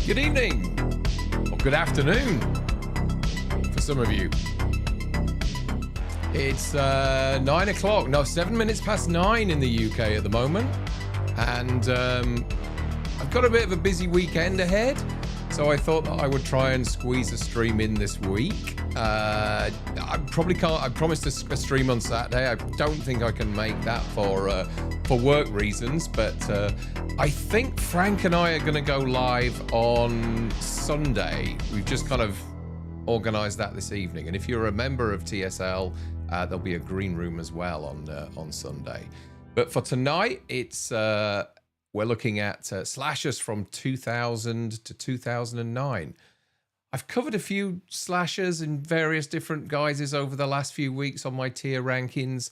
Good evening, or good afternoon for some of you. It's 9 o'clock, no, 7 minutes past 9 in the UK at the moment. And I've got a bit of a busy weekend ahead, so I thought that I would try and squeeze a stream in this week. I probably can't. I promised a stream on Saturday. I don't think I can make that for work reasons, but I think Frank and I are going to go live on Sunday. We've just kind of organised that this evening, and if you're a member of TSL, there'll be a green room as well on Sunday. But for tonight, it's we're looking at slashers from 2000 to 2009. I've covered a few slashers in various different guises over the last few weeks on my tier rankings,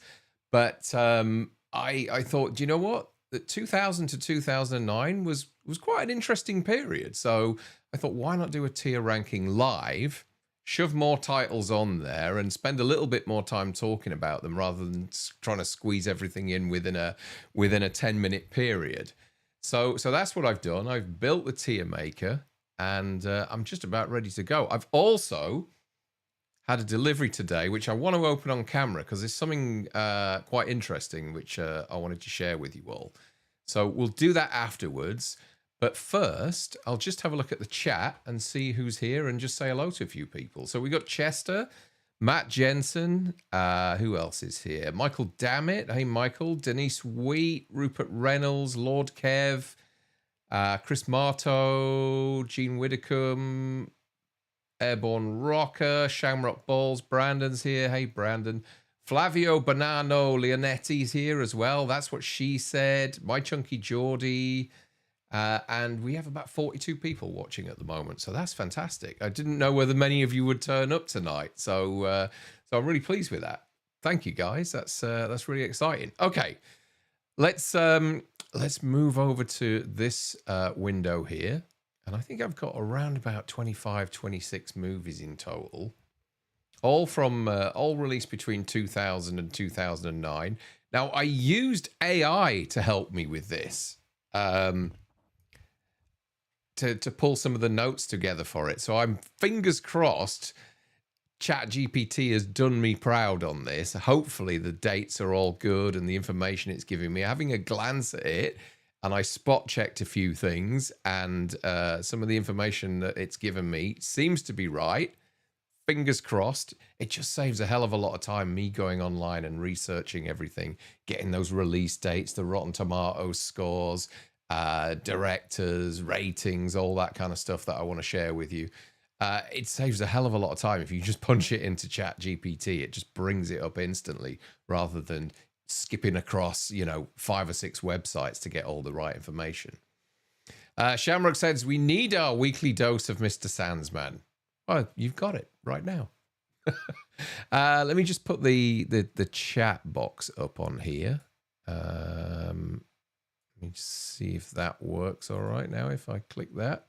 but I thought, do you know what? That 2000 to 2009 was quite an interesting period. So I thought, why not do a tier ranking live, shove more titles on there, and spend a little bit more time talking about them rather than trying to squeeze everything in within a 10-minute period. So that's what I've done. I've built the tier maker, and I'm just about ready to go. I've also had a delivery today, which I want to open on camera because there's something quite interesting which I wanted to share with you all. So we'll do that afterwards. But first, I'll just have a look at the chat and see who's here and just say hello to a few people. So we got Chester, Matt Jensen. Who else is here? Michael Dammit. Hey, Michael. Denise Wheat, Rupert Reynolds, Lord Kev, Chris Marto, Gene Widdicombe, Airborne Rocker, Shamrock Balls. Brandon's here. Hey, Brandon. Flavio Bonanno Leonetti's here as well. That's what she said. My Chunky Geordie. And we have about 42 people watching at the moment, so that's fantastic. I didn't know whether many of you would turn up tonight, so I'm really pleased with that. Thank you, guys. That's really exciting. Okay, let's move over to this window here, and I think I've got around about 25, 26 movies in total, all released between 2000 and 2009. Now, I used AI to help me with this. To pull some of the notes together for it. So I'm fingers crossed ChatGPT has done me proud on this. Hopefully the dates are all good and the information it's giving me. Having a glance at it, and I spot checked a few things, and some of the information that it's given me seems to be right. Fingers crossed. It just saves a hell of a lot of time, me going online and researching everything, getting those release dates, the Rotten Tomatoes scores, directors, ratings, all that kind of stuff that I want to share with you. It saves a hell of a lot of time if you just punch it into ChatGPT. It just brings it up instantly rather than skipping across, 5 or 6 websites to get all the right information. Shamrock says, we need our weekly dose of Mr. Sandsman. Well, you've got it right now. Let me just put the chat box up on here. Let me see if that works all right now if I click that.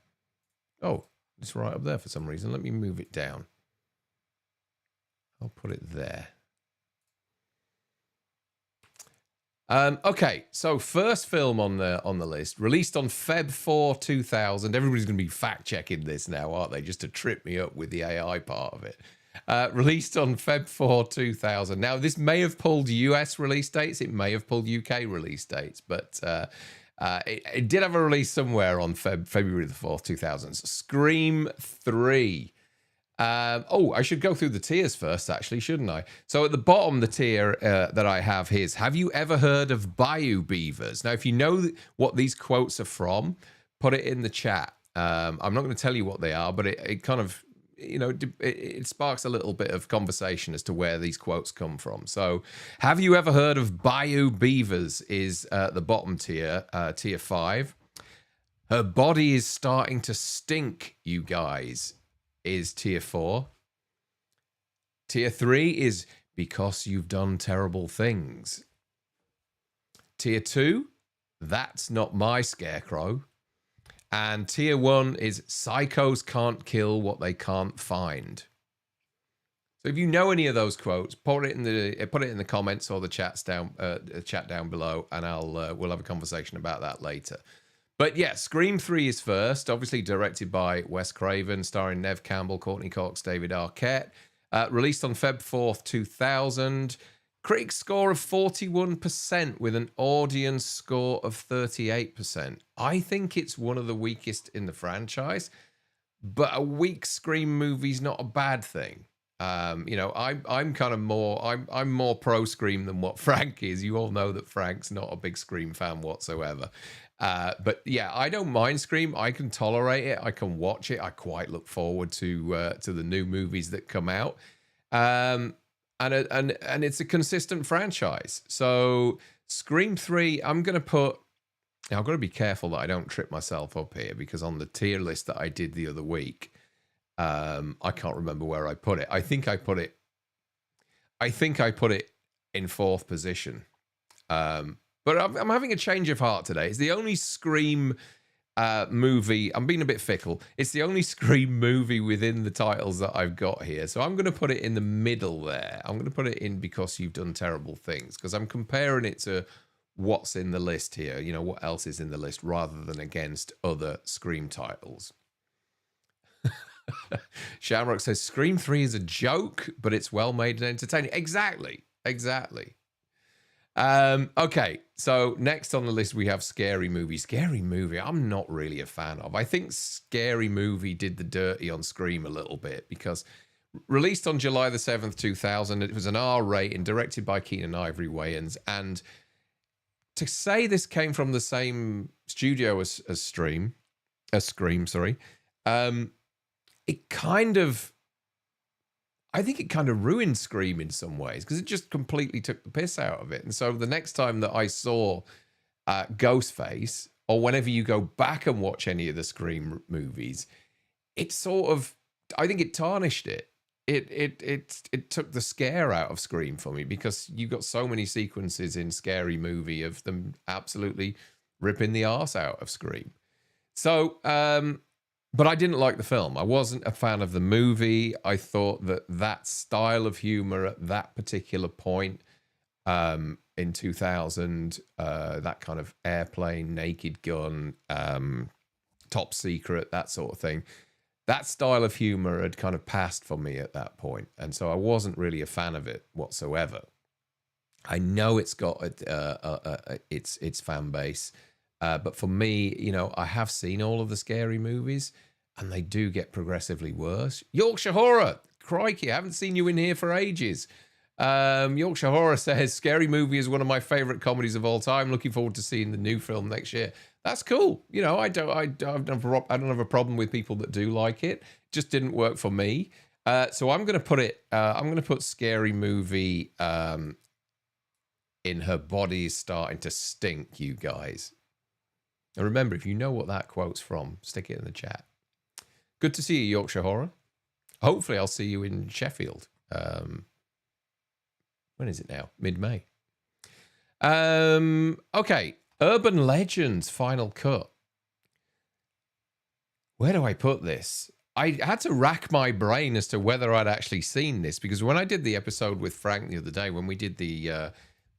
Oh, it's right up there for some reason. Let me move it down. I'll put it there. Okay, so first film on the list, released on Feb 4, 2000. Everybody's going to be fact checking this now, aren't they? Just to trip me up with the AI part of it. Released on Feb 4, 2000. Now, this may have pulled US release dates. It may have pulled UK release dates, but it did have a release somewhere on February the 4th, 2000. Scream 3. I should go through the tiers first, actually, shouldn't I? So at the bottom, the tier that I have here is, have you ever heard of Bayou Beavers? Now, if you know what these quotes are from, put it in the chat. I'm not going to tell you what they are, but it kind of, it sparks a little bit of conversation as to where these quotes come from. So have you ever heard of Bayou Beavers is the bottom tier, tier 5. Her body is starting to stink, you guys, is tier 4. Tier 3 is because you've done terrible things. Tier 2, that's not my scarecrow. And tier 1 is psychos can't kill what they can't find. So if you know any of those quotes, put it in the comments or the chat down below, and we'll have a conversation about that later. But yeah, Scream 3 is first, obviously directed by Wes Craven, starring Neve Campbell, Courtney Cox, David Arquette. Released on Feb 4th, 2000. Critic score of 41% with an audience score of 38%. I think it's one of the weakest in the franchise, but a weak Scream movie's not a bad thing. I'm kind of I'm more pro Scream than what Frank is. You all know that Frank's not a big Scream fan whatsoever. But yeah, I don't mind Scream. I can tolerate it. I can watch it. I quite look forward to the new movies that come out. And it's a consistent franchise. So Scream 3, I've got to be careful that I don't trip myself up here, because on the tier list that I did the other week, I can't remember where I put it. I think I put it in 4th position. But I'm having a change of heart today. It's the only Scream movie. I'm being a bit fickle. It's the only Scream movie within the titles that I've got here. So I'm going to put it in the middle there. I'm going to put it in because you've done terrible things, because I'm comparing it to what's in the list here. You know, what else is in the list, rather than against other Scream titles. Shamrock says Scream 3 is a joke, but it's well made and entertaining. Exactly. Okay, so next on the list we have Scary Movie. Scary Movie, I'm not really a fan of. I think Scary Movie did the dirty on Scream a little bit, because released on July the 7th, 2000, it was an R rating, directed by Keenan Ivory Wayans, and to say this came from the same studio as Scream, I think it kind of ruined Scream in some ways, because it just completely took the piss out of it. And so the next time that I saw Ghostface, or whenever you go back and watch any of the Scream movies, it sort of, I think it tarnished it. It took the scare out of Scream for me, because you got so many sequences in Scary Movie of them absolutely ripping the arse out of Scream. So, but I didn't like the film. I wasn't a fan of the movie. I thought that style of humor at that particular point in 2000, that kind of airplane, Naked Gun, Top Secret, that sort of thing, that style of humor had kind of passed for me at that point. And so I wasn't really a fan of it whatsoever. I know it's got its fan base. But for me, I have seen all of the Scary Movies, and they do get progressively worse. Yorkshire Horror, crikey, I haven't seen you in here for ages. Yorkshire Horror says, Scary Movie is one of my favorite comedies of all time. Looking forward to seeing the new film next year. That's cool. I don't have a problem with people that do like it. Just didn't work for me. So I'm going to put it. I'm going to put Scary Movie in her body is starting to stink, you guys. And remember, if you know what that quote's from, stick it in the chat. Good to see you, Yorkshire Horror. Hopefully I'll see you in Sheffield. When is it now? Mid-May. Okay. Urban Legends Final Cut. Where do I put this? I had to rack my brain as to whether I'd actually seen this, because when I did the episode with Frank the other day, when we did the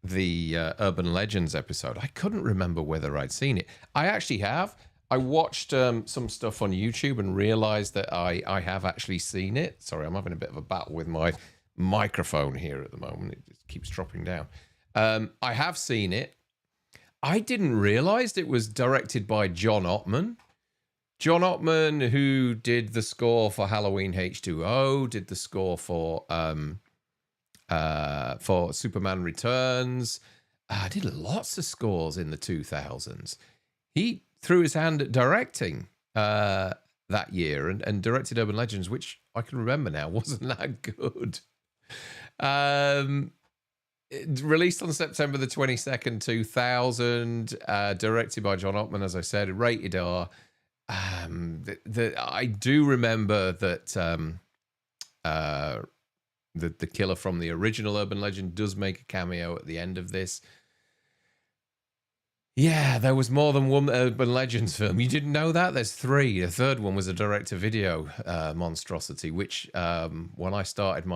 the Urban Legends episode. I couldn't remember whether I'd seen it. I actually have. I watched some stuff on YouTube and realized that I have actually seen it. Sorry, I'm having a bit of a battle with my microphone here at the moment. It just keeps dropping down. I have seen it. I didn't realize it was directed by John Ottman. John Ottman, who did the score for Halloween H2O, did the score for Superman Returns. Did lots of scores in the 2000s. He threw his hand at directing that year and directed Urban Legends, which I can remember now wasn't that good. Released on September the 22nd, 2000, directed by John Ottman, as I said, rated R. I do remember that the killer from the original Urban Legend does make a cameo at the end of this. Yeah, there was more than one Urban Legends film. You didn't know that? There's 3. The third one was a direct-to-video monstrosity, which when I started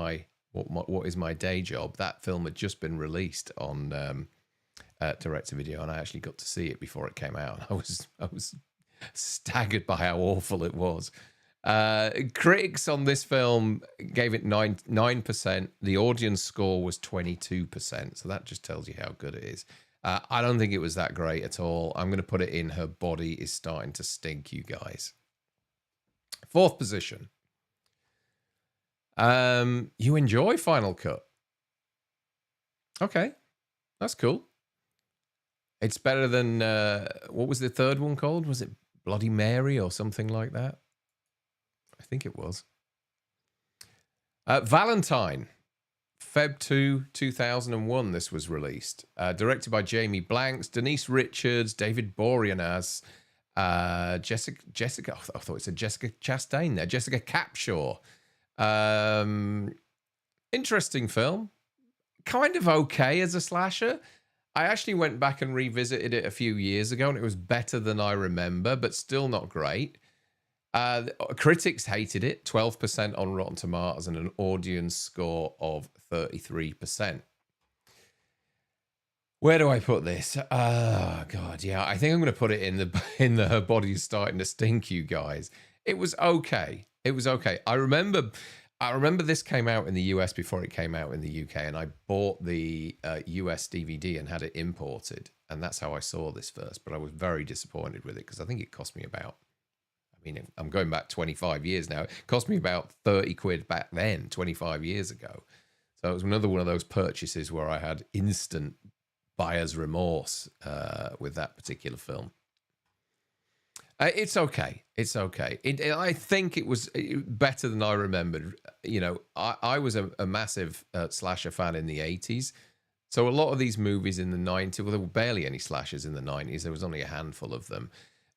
what is my day job, that film had just been released on direct-to-video, and I actually got to see it before it came out. I was staggered by how awful it was. Critics on this film gave it 9%. The audience score was 22%, so that just tells you how good it is. I don't think it was that great at all. I'm going to put it in Her Body Is Starting to Stink, you guys. 4th position. You enjoy Final Cut. Okay, that's cool. It's better than, what was the third one called? Was it Bloody Mary or something like that? I think it was. Valentine. Feb 2, 2001, this was released. Directed by Jamie Blanks, Denise Richards, David Boreanaz, Jessica, I thought it said Jessica Chastain there, Jessica Capshaw. Interesting film. Kind of okay as a slasher. I actually went back and revisited it a few years ago, and it was better than I remember, but still not great. Critics hated it, 12% on Rotten Tomatoes and an audience score of 33%. Where do I put this? Oh, God, yeah. I think I'm going to put it in the Her Body Is Starting to Stink, you guys. It was okay. It was okay. I remember this came out in the US before it came out in the UK, and I bought the US DVD and had it imported, and that's how I saw this first. But I was very disappointed with it because I think it cost me about, I mean, I'm going back 25 years now. It cost me about 30 quid back then, 25 years ago. So it was another one of those purchases where I had instant buyer's remorse with that particular film. It's okay. It's okay. I think it was better than I remembered. You know, I was a massive slasher fan in the 80s. So a lot of these movies in the 90s, well, there were barely any slashers in the 90s. There was only a handful of them.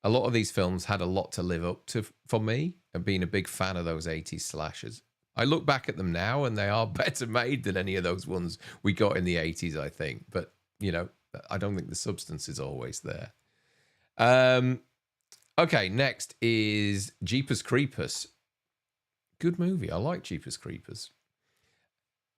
A lot of these films had a lot to live up to for me, and being a big fan of those 80s slashers. I look back at them now, and they are better made than any of those ones we got in the 80s, I think. But, you know, I don't think the substance is always there. Okay, next is Jeepers Creepers. Good movie. I like Jeepers Creepers.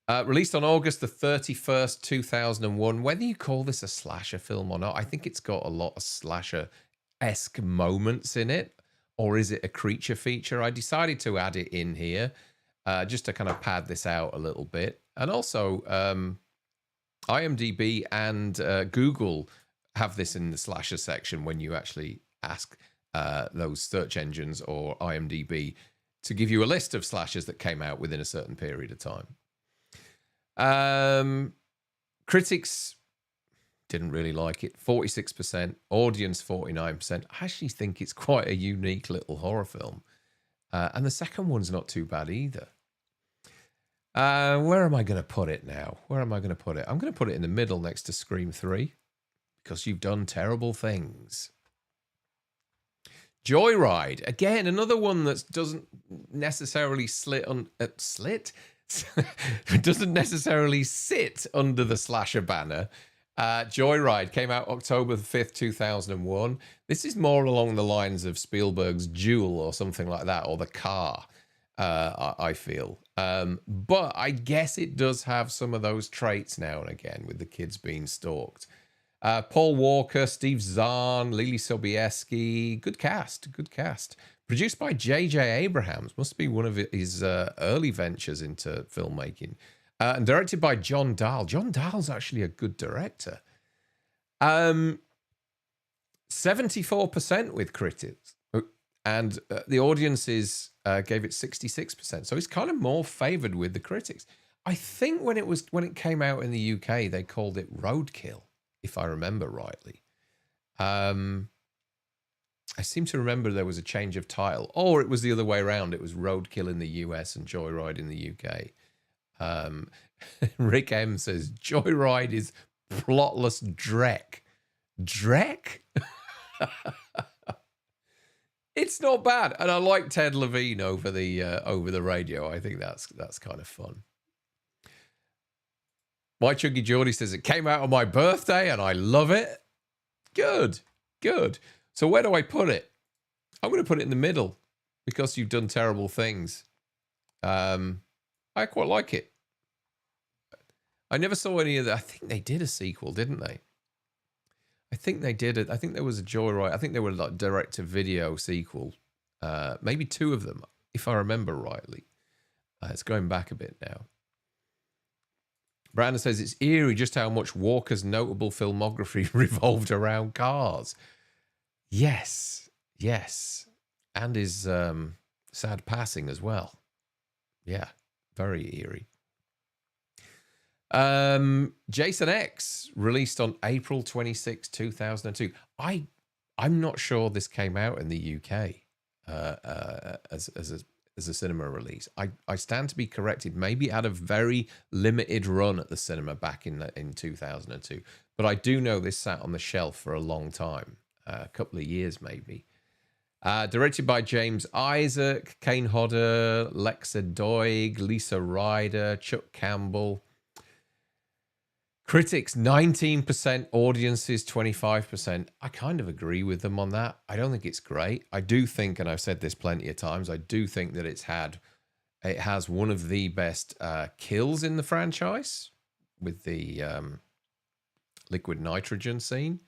Released on August the 31st, 2001. Whether you call this a slasher film or not, I think it's got a lot of slasher-esque moments in it. Or is it a creature feature? I decided to add it in here just to kind of pad this out a little bit. And also, IMDb and Google have this in the slasher section when you actually ask those search engines or IMDb to give you a list of slashers that came out within a certain period of time. Critics didn't really like it, 46%, audience 49%. I actually think it's quite a unique little horror film. And the second one's not too bad either. Where am I going to put it now? Where am I going to put it? I'm going to put it in the middle next to Scream 3 because you've done terrible things. Joyride, again, another one that doesn't necessarily it doesn't necessarily sit under the slasher banner. Joyride came out October 5th, 2001. This is more along the lines of Spielberg's Jewel or something like that, or The Car, I feel. But I guess it does have some of those traits now and again with the kids being stalked. Paul Walker, Steve Zahn, Lily Sobieski. Good cast, good cast. Produced by J.J. Abrams. Must be one of his early ventures into filmmaking. And directed by John Dahl. John Dahl's actually a good director. 74% with critics. And the audiences gave it 66%. So it's kind of more favored with the critics. I think when it came out in the UK, they called it Roadkill, if I remember rightly. I seem to remember there was a change of title, or it was the other way around. It was Roadkill in the US and Joyride in the UK. Rick M says Joyride is plotless dreck. Dreck? It's not bad, and I like Ted Levine over the radio. I think that's kind of fun. My Chuggy Geordie says it came out on my birthday, and I love it. Good. So where do I put it? I'm going to put it in the middle because you've done terrible things. I quite like it. I never saw any of that. I think they did a sequel, didn't they? I think they did it. I think there was a Joyride. I think there were like direct-to-video sequel. Maybe two of them, if I remember rightly. It's going back a bit now. Brandon says it's eerie just how much Walker's notable filmography revolved around cars. Yes. And his sad passing as well. Yeah, very eerie. Jason X released on April 26, 2002. I'm not sure this came out in the UK as a cinema release. I stand to be corrected. Maybe it had a very limited run at the cinema back in 2002. But I do know this sat on the shelf for a long time, a couple of years maybe. Directed by James Isaac, Kane Hodder, Lexa Doig, Lisa Ryder, Chuck Campbell. Critics, 19%, audiences, 25%. I kind of agree with them on that. I don't think it's great. I do think, and I've said this plenty of times, I do think that it has one of the best kills in the franchise with the liquid nitrogen scene.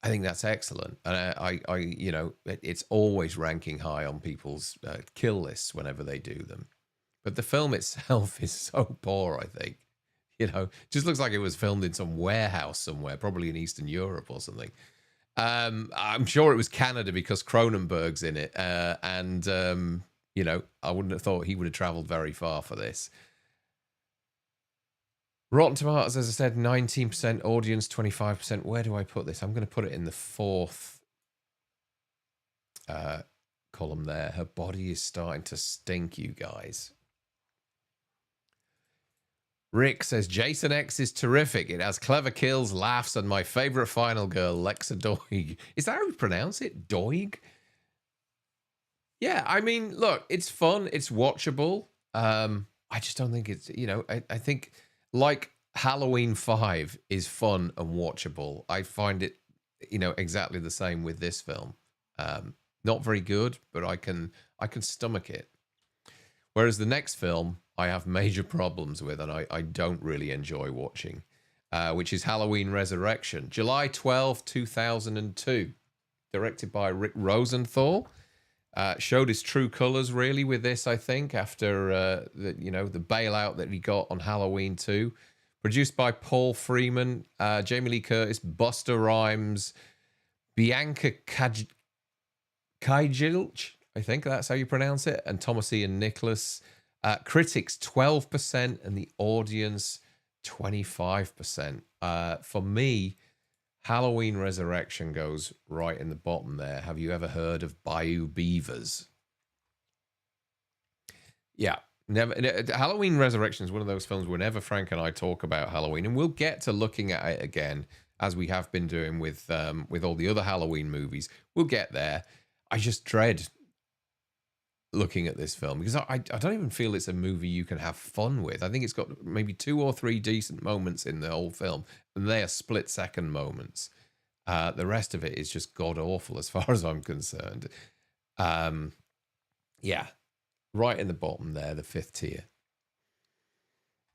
I think that's excellent. And I you know, it's always ranking high on people's kill lists whenever they do them. But the film itself is so poor, I think. You know, just looks like it was filmed in some warehouse somewhere, probably in Eastern Europe or something. I'm sure it was Canada because Cronenberg's in it. You know, I wouldn't have thought he would have traveled very far for this. Rotten Tomatoes, as I said, 19% audience, 25%. Where do I put this? I'm going to put it in the fourth column there. Her body is starting to stink, you guys. Rick says, Jason X is terrific. It has clever kills, laughs, and my favorite final girl, Lexa Doig. Is that how you pronounce it? Doig? Yeah, I mean, look, it's fun. It's watchable. I just don't think it's, you know, I think like Halloween 5 is fun and watchable. I find it, you know, exactly the same with this film. Not very good, but I can stomach it. Whereas the next film I have major problems with, and I don't really enjoy watching, which is Halloween Resurrection. July 12, 2002. Directed by Rick Rosenthal. Showed his true colors, really, with this, I think, after the bailout that he got on Halloween 2. Produced by Paul Freeman, Jamie Lee Curtis, Busta Rhymes, Bianca Kajilch, I think that's how you pronounce it, and Thomas Ian Nicholas. Critics 12% and the audience 25%. For me, Halloween Resurrection goes right in the bottom there. Have you ever heard of Bayou Beavers? Yeah, never. Halloween Resurrection is one of those films whenever Frank and I talk about Halloween, and we'll get to looking at it again as we have been doing with all the other Halloween movies. We'll get there. I just dread looking at this film because I don't even feel it's a movie you can have fun with. I think it's got maybe 2 or 3 decent moments in the whole film, and they are split-second moments. The rest of it is just god-awful as far as I'm concerned. Yeah. Right in the bottom there, the 5th tier.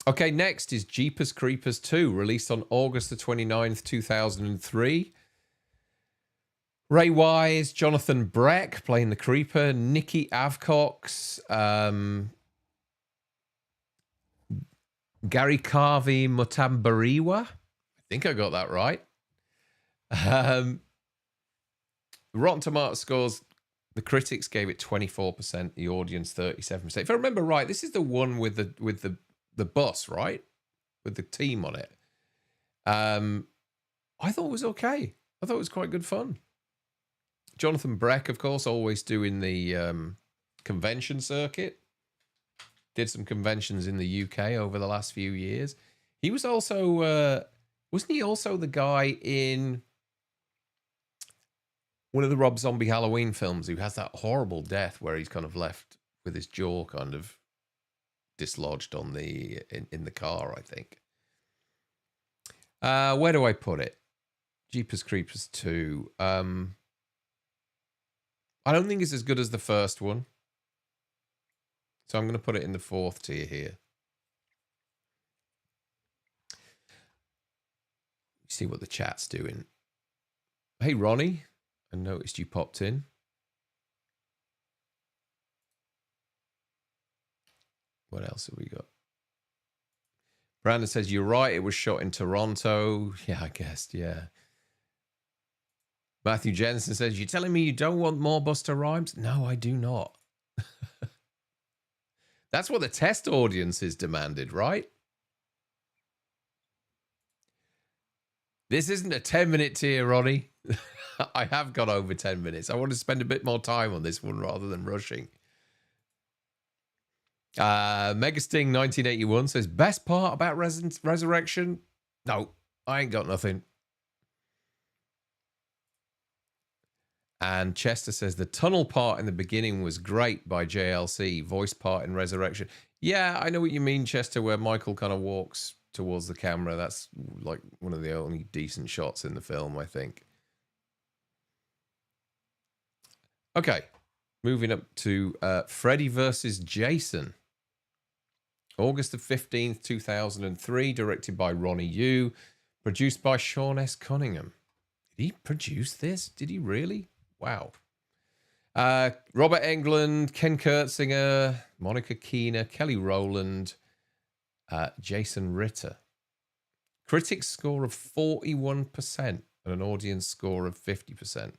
Okay, next is Jeepers Creepers 2, released on August the 29th, 2003. Ray Wise, Jonathan Breck playing the Creeper, Nikki Avcox, Gary Carvey Mutambariwa. I think I got that right. Rotten Tomatoes scores, the critics gave it 24%, the audience 37%. If I remember right, this is the one with the bus, right? With the team on it. I thought it was okay. I thought it was quite good fun. Jonathan Breck, of course, always doing the convention circuit. Did some conventions in the UK over the last few years. He was also, wasn't he also the guy in one of the Rob Zombie Halloween films who has that horrible death where he's kind of left with his jaw kind of dislodged on the in the car, I think. Where do I put it? Jeepers Creepers 2. I don't think it's as good as the first one. So I'm going to put it in the 4th tier here. See what the chat's doing. Hey, Ronnie. I noticed you popped in. What else have we got? Brandon says, you're right. It was shot in Toronto. Yeah, I guess. Yeah. Matthew Jensen says, you're telling me you don't want more Busta Rhymes? No, I do not. That's what the test audiences demanded, right? This isn't a 10-minute tier, Ronnie. I have got over 10 minutes. I want to spend a bit more time on this one rather than rushing. Megasting 1981 says, best part about Resurrection? No, I ain't got nothing. And Chester says, the tunnel part in the beginning was great by JLC. Voice part in Resurrection. Yeah, I know what you mean, Chester, where Michael kind of walks towards the camera. That's like one of the only decent shots in the film, I think. Okay, moving up to Freddy vs. Jason. August the 15th, 2003, directed by Ronnie Yu, produced by Sean S. Cunningham. Did he produce this? Did he really? Wow. Robert Englund, Ken Kurtzinger, Monica Keena, Kelly Rowland, Jason Ritter. Critics score of 41% and an audience score of 50%.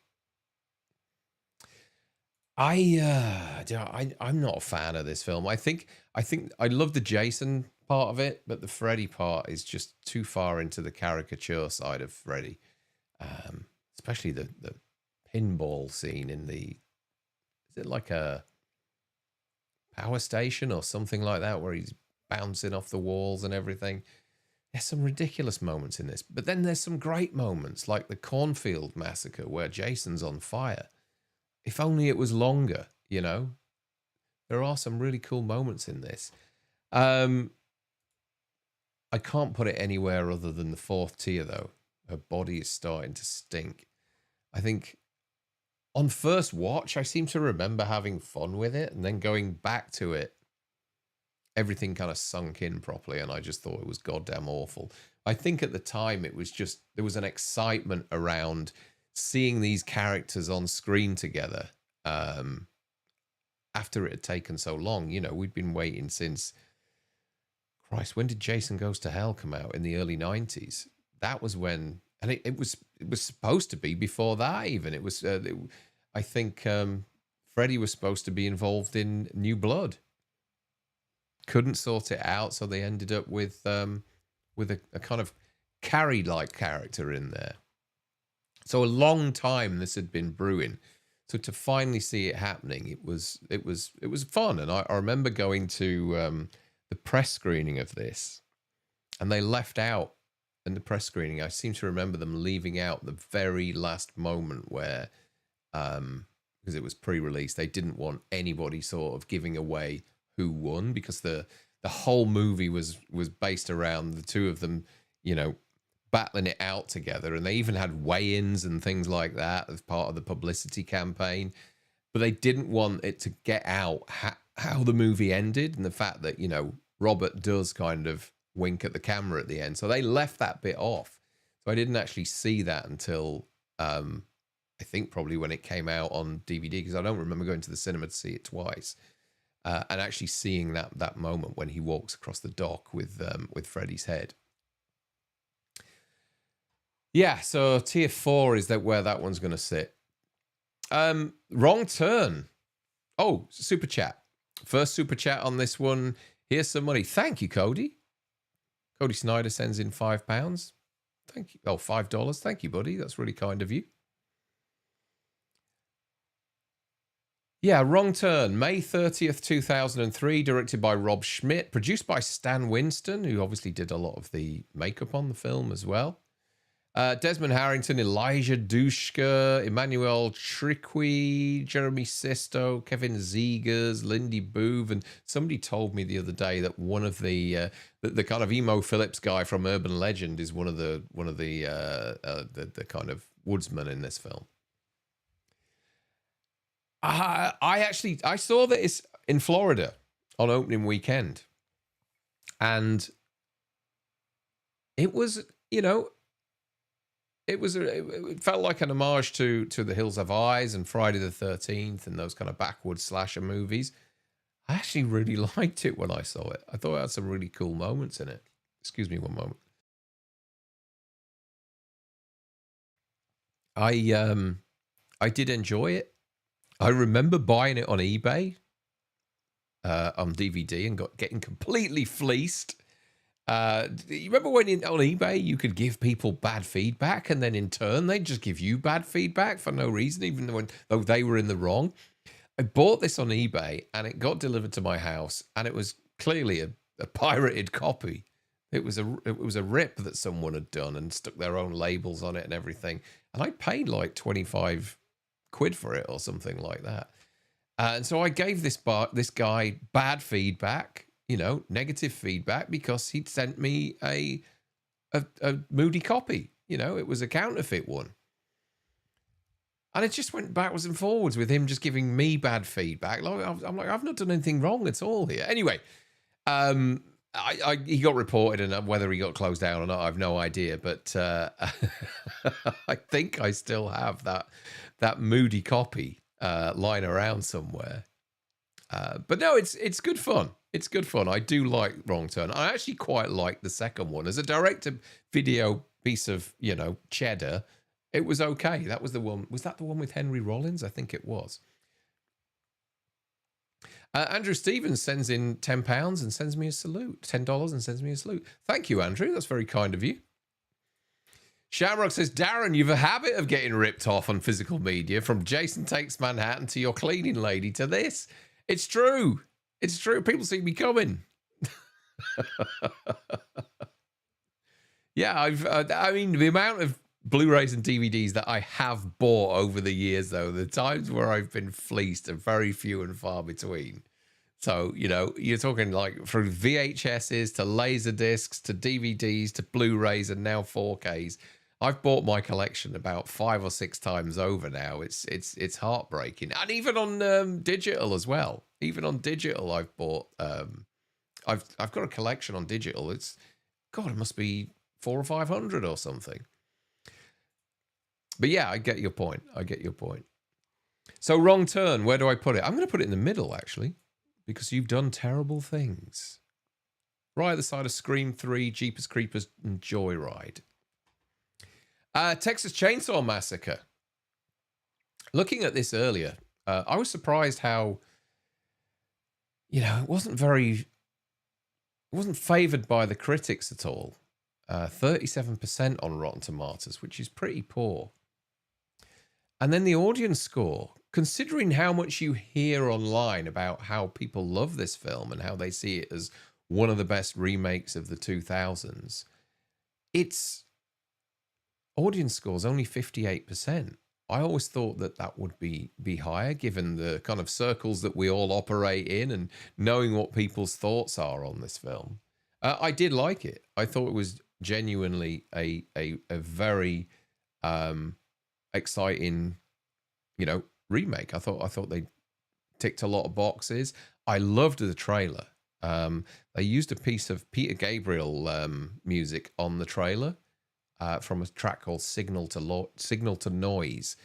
I'm not a fan of this film. I think I love the Jason part of it, but the Freddy part is just too far into the caricature side of Freddy. Especially the pinball scene in the, is it like a power station or something like that where he's bouncing off the walls and everything. There's some ridiculous moments in this, but then there's some great moments like the cornfield massacre where Jason's on fire. If only it was longer, you know. There are some really cool moments in this. I can't put it anywhere other than the 4th tier, though. Her body is starting to stink. I think on first watch, I seem to remember having fun with it, and then going back to it, everything kind of sunk in properly, and I just thought it was goddamn awful. I think at the time it was just, there was an excitement around seeing these characters on screen together after it had taken so long. You know, we'd been waiting since, Christ, when did Jason Goes to Hell come out? In the early 90s. That was when, and it was supposed to be before that even. It was, I think Freddy was supposed to be involved in New Blood. Couldn't sort it out, so they ended up with a kind of Carrie-like character in there. So a long time this had been brewing. So to finally see it happening, it was fun. And I remember going to the press screening of this, and they left out in the press screening, I seem to remember them leaving out the very last moment where, because it was pre-release, they didn't want anybody sort of giving away who won, because the whole movie was based around the two of them, you know, battling it out together, and they even had weigh-ins and things like that as part of the publicity campaign. But they didn't want it to get out how the movie ended and the fact that, you know, Robert does kind of wink at the camera at the end. So they left that bit off. So I didn't actually see that until I think probably when it came out on DVD, because I don't remember going to the cinema to see it twice. And actually seeing that moment when he walks across the dock with Freddy's head. Yeah, so tier 4 is that where that one's going to sit. Wrong Turn. Oh, super chat. First super chat on this one. Here's some money. Thank you, Cody. Cody Snyder sends in £5. Thank you. Oh, $5. Thank you, buddy. That's really kind of you. Yeah, Wrong Turn. May 30th, 2003. Directed by Rob Schmidt. Produced by Stan Winston, who obviously did a lot of the makeup on the film as well. Desmond Harrington, Elijah Dushka, Emmanuel Triqui, Jeremy Sisto, Kevin Zegers, Lindy Boove, and somebody told me the other day that one of the kind of Emo Phillips guy from Urban Legend is one of the kind of woodsmen in this film. I saw that it's in Florida on opening weekend, and it was, you know. It felt like an homage to The Hills Have Eyes and Friday the 13th and those kind of backwoods slasher movies. I actually really liked it when I saw it. I thought it had some really cool moments in it. Excuse me one moment. I did enjoy it. I remember buying it on eBay on DVD and getting completely fleeced. You remember when on eBay you could give people bad feedback, and then in turn they'd just give you bad feedback for no reason, even though they were in the wrong? I bought this on eBay and it got delivered to my house, and it was clearly a pirated copy. It was a rip that someone had done and stuck their own labels on it and everything. And I paid like 25 quid for it or something like that. And so I gave this guy bad feedback. You know, negative feedback, because he'd sent me a moody copy. You know, it was a counterfeit one. And it just went backwards and forwards with him just giving me bad feedback. I'm like, I've not done anything wrong at all here. Anyway, he got reported, and whether he got closed down or not, I have no idea. But I think I still have that moody copy lying around somewhere. But no, it's good fun. It's good fun. I do like Wrong Turn. I actually quite like the second one. As a direct-to-video piece of, you know, cheddar, it was okay. That was the one. Was that the one with Henry Rollins? I think it was. Andrew Stevens sends in £10 and sends me a salute. $10 and sends me a salute. Thank you, Andrew. That's very kind of you. Shamrock says, Darren, you've a habit of getting ripped off on physical media, from Jason Takes Manhattan to your cleaning lady to this. It's true. It's true. People see me coming. Yeah, I mean, the amount of Blu-rays and DVDs that I have bought over the years, though, the times where I've been fleeced are very few and far between. So, you know, you're talking like from VHSs to laser discs to DVDs to Blu-rays and now 4Ks. I've bought my collection about 5 or 6 times over now. It's heartbreaking. And even on digital as well. Even on digital, I've bought. I've got a collection on digital. It must be 400 or 500 or something. But yeah, I get your point. So Wrong Turn, where do I put it? I'm going to put it in the middle, actually, because you've done terrible things. Right at the side of Scream 3, Jeepers Creepers, and Joyride. Texas Chainsaw Massacre. Looking at this earlier, I was surprised how, you know, it wasn't favoured by the critics at all. 37% on Rotten Tomatoes, which is pretty poor. And then the audience score, considering how much you hear online about how people love this film and how they see it as one of the best remakes of the 2000s, its audience score is only 58%. I always thought that would be higher, given the kind of circles that we all operate in and knowing what people's thoughts are on this film. I did like it. I thought it was genuinely a very exciting, you know, remake. I thought they ticked a lot of boxes. I loved the trailer. They used a piece of Peter Gabriel music on the trailer from a track called Signal to Noise.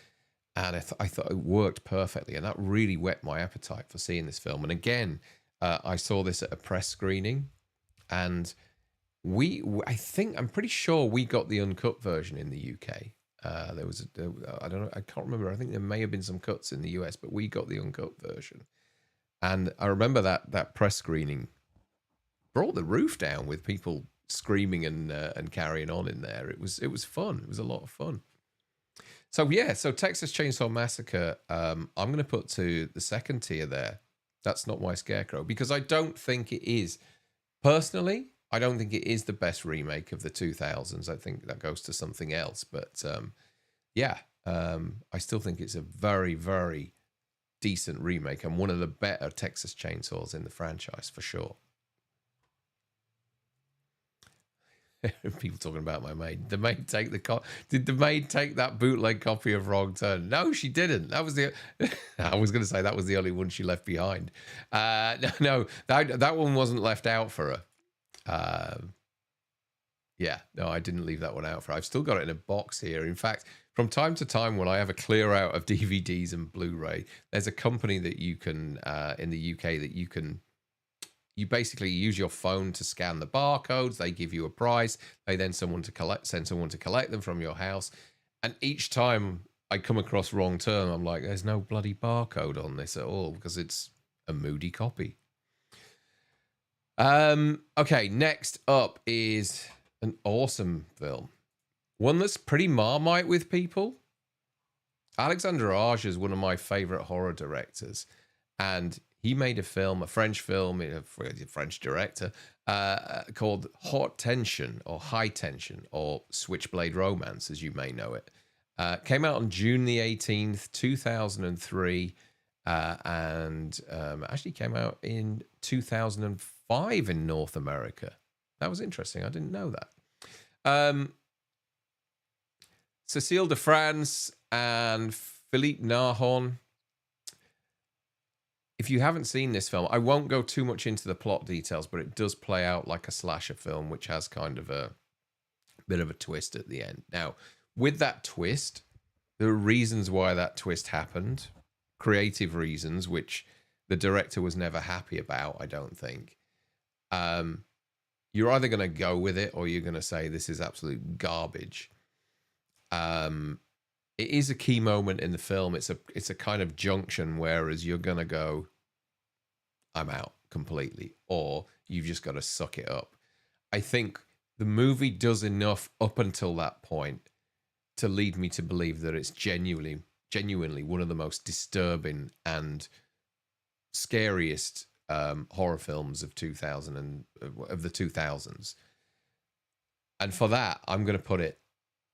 And I thought it worked perfectly. And that really whet my appetite for seeing this film. And again, I saw this at a press screening. And I'm pretty sure we got the uncut version in the UK. There was I don't know, I can't remember. I think there may have been some cuts in the US, but we got the uncut version. And I remember that press screening brought the roof down with people screaming and carrying on in there. It was fun. It was a lot of fun. So yeah, so Texas Chainsaw Massacre, I'm going to put to the second tier there. That's Not My Scarecrow, because I don't think it is. Personally, I don't think it is the best remake of the 2000s. I think that goes to something else. But I still think it's a very, very decent remake and one of the better Texas Chainsaws in the franchise for sure. People talking about my maid. The maid take did the maid take that bootleg copy of Wrong Turn? No, she didn't. That was the I was going to say that was the only one she left behind. No, that one wasn't left out for her. No, I didn't leave that one out for her. I've still got it in a box here. In fact, from time to time when I have a clear out of DVDs and Blu-ray, there's a company that you can in the UK that you basically use your phone to scan the barcodes. They give you a price. They then send someone to collect them from your house. And each time I come across Wrong Turn, I'm like, there's no bloody barcode on this at all because it's a moody copy. Okay, next up is an awesome film. One that's pretty Marmite with people. Alexandre Aja is one of my favorite horror directors. And he made a French film, a French director, called Hot Tension or High Tension or Switchblade Romance, as you may know it. Came out on June the 18th, 2003, and actually came out in 2005 in North America. That was interesting. I didn't know that. Cécile de France and Philippe Nahon. If you haven't seen this film, I won't go too much into the plot details, but it does play out like a slasher film, which has kind of a bit of a twist at the end. Now, with that twist, there are reasons why that twist happened, creative reasons, which the director was never happy about, I don't think. You're either going to go with it or you're going to say this is absolute garbage. It is a key moment in the film. It's a kind of junction, whereas you're going to go, I'm out completely, or you've just got to suck it up. I think the movie does enough up until that point to lead me to believe that it's genuinely one of the most disturbing and scariest horror films of the 2000s. And for that, I'm going to put it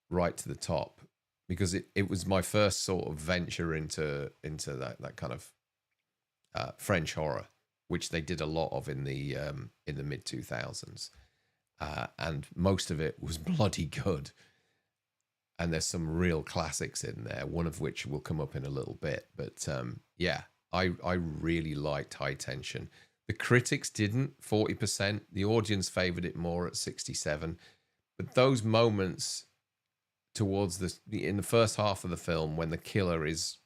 right to the top, because it was my first sort of venture into that kind of French horror, which they did a lot of in the mid 2000s, and most of it was bloody good. And there's some real classics in there, one of which will come up in a little bit. But I really liked High Tension. The critics didn't, 40%. The audience favored it more at 67%. But those moments towards in the first half of the film, when the killer is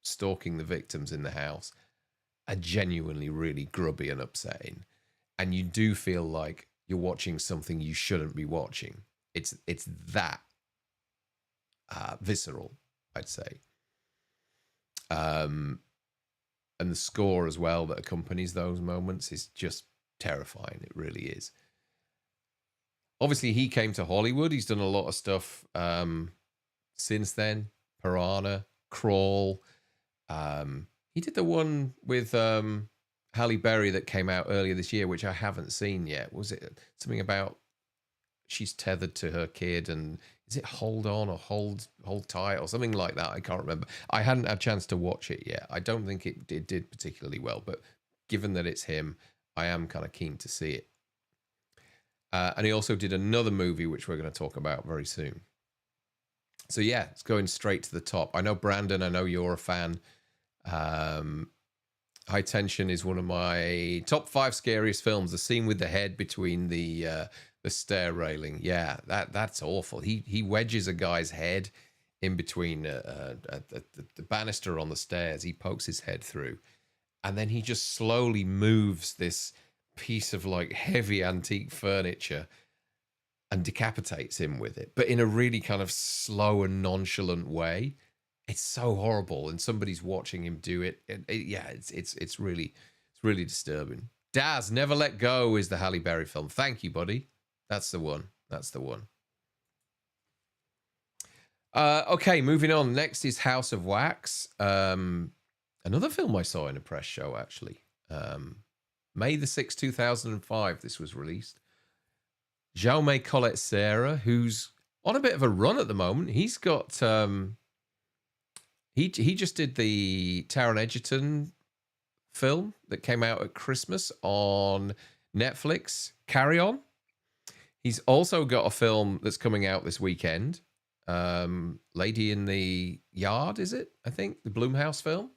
stalking the victims in the house, are genuinely really grubby and upsetting, and you do feel like you're watching something you shouldn't be watching. It's that visceral, I'd say. And the score as well that accompanies those moments is just terrifying. It really is. Obviously, he came to Hollywood. He's done a lot of stuff since then. Piranha, Crawl. He did the one with Halle Berry that came out earlier this year, which I haven't seen yet. Was it something about she's tethered to her kid, and is it Hold On or Hold Tight or something like that? I can't remember. I hadn't had a chance to watch it yet. I don't think it did particularly well, but given that it's him, I am kind of keen to see it. And he also did another movie, which we're going to talk about very soon. So yeah, it's going straight to the top. I know, Brandon, I know you're a fan. High Tension is one of my top 5 scariest films. The scene with the head between the stair railing. Yeah, that's awful. He wedges a guy's head in between the banister on the stairs. He pokes his head through, and then he just slowly moves this piece of like heavy antique furniture and decapitates him with it, but in a really kind of slow and nonchalant way. It's so horrible, and somebody's watching him do it. It's really disturbing. Daz, Never Let Go is the Halle Berry film. Thank you, buddy. That's the one. That's the one. Okay, moving on. Next is House of Wax. Another film I saw in a press show, actually. May the 6th, 2005, this was released. Jaume Collet-Serra, who's on a bit of a run at the moment. He's got... He just did the Taron Egerton film that came out at Christmas on Netflix, Carry On. He's also got a film that's coming out this weekend, Lady in the Yard, is it? I think, the Blumhouse film.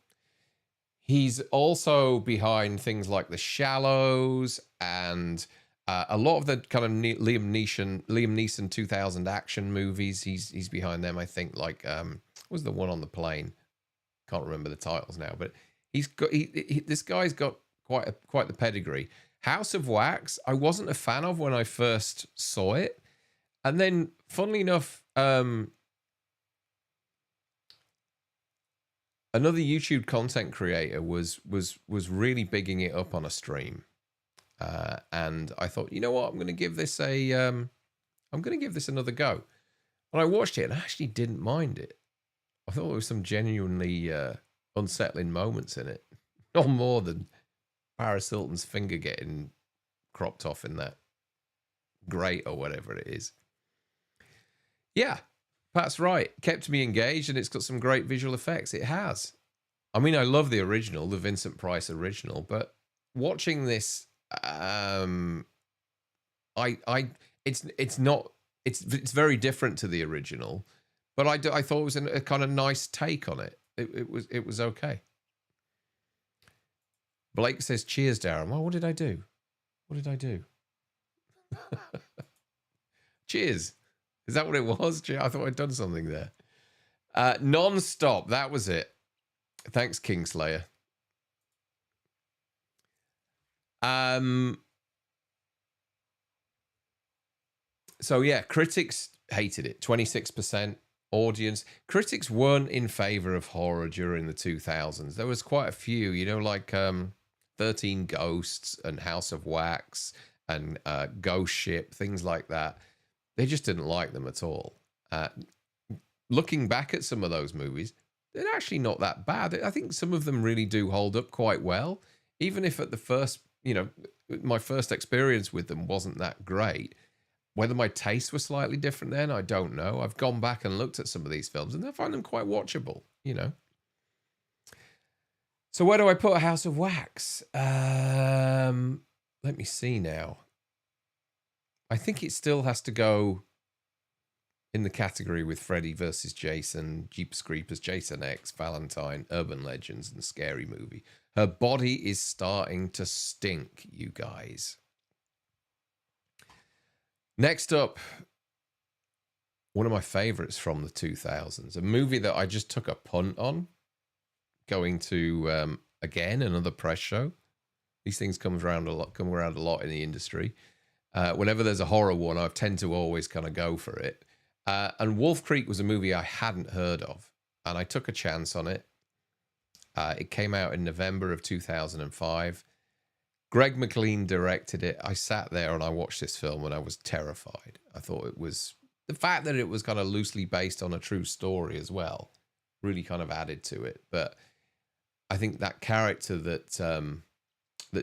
He's also behind things like The Shallows and a lot of the kind of Liam Neeson 2000 action movies. He's behind them, I think, like... was the one on the plane? Can't remember the titles now, but he's got this guy's got quite the pedigree. House of Wax, I wasn't a fan of when I first saw it, and then funnily enough, another YouTube content creator was really bigging it up on a stream, and I thought, you know what, I'm going to give this another go, and I watched it and I actually didn't mind it. I thought there was some genuinely unsettling moments in it. Not more than Paris Hilton's finger getting cropped off in that grate or whatever it is. Yeah, Pat's right. Kept me engaged, and it's got some great visual effects. It has. I mean, I love the original, the Vincent Price original, but watching this, it's very different to the original. But I thought it was a kind of nice take on it. It was okay. Blake says, cheers, Darren. Well, what did I do? What did I do? Cheers. Is that what it was? I thought I'd done something there. Non-stop. That was it. Thanks, Kingslayer. So, yeah, critics hated it. 26%. Audience. Critics weren't in favor of horror during the 2000s. There was quite a few, like 13 Ghosts and House of Wax and Ghost Ship, things like that. They just didn't like them at all. Looking back at some of those movies, they're actually not that bad. I think some of them really do hold up quite well. Even if at the first, my first experience with them wasn't that great. Whether my tastes were slightly different then, I don't know. I've gone back and looked at some of these films and I find them quite watchable, So where do I put House of Wax? Let me see now. I think it still has to go in the category with Freddy vs. Jason, Jeepers Creepers, Jason X, Valentine, Urban Legends, and Scary Movie. Her body is starting to stink, you guys. Next up, one of my favorites from the 2000s, a movie that I just took a punt on, going to, again, another press show. These things come around a lot in the industry. Whenever there's a horror one, I tend to always kind of go for it. And Wolf Creek was a movie I hadn't heard of, and I took a chance on it. It came out in November of 2005. Greg McLean directed it. I sat there and I watched this film and I was terrified. I thought it was... The fact that it was kind of loosely based on a true story as well really kind of added to it. But I think that character that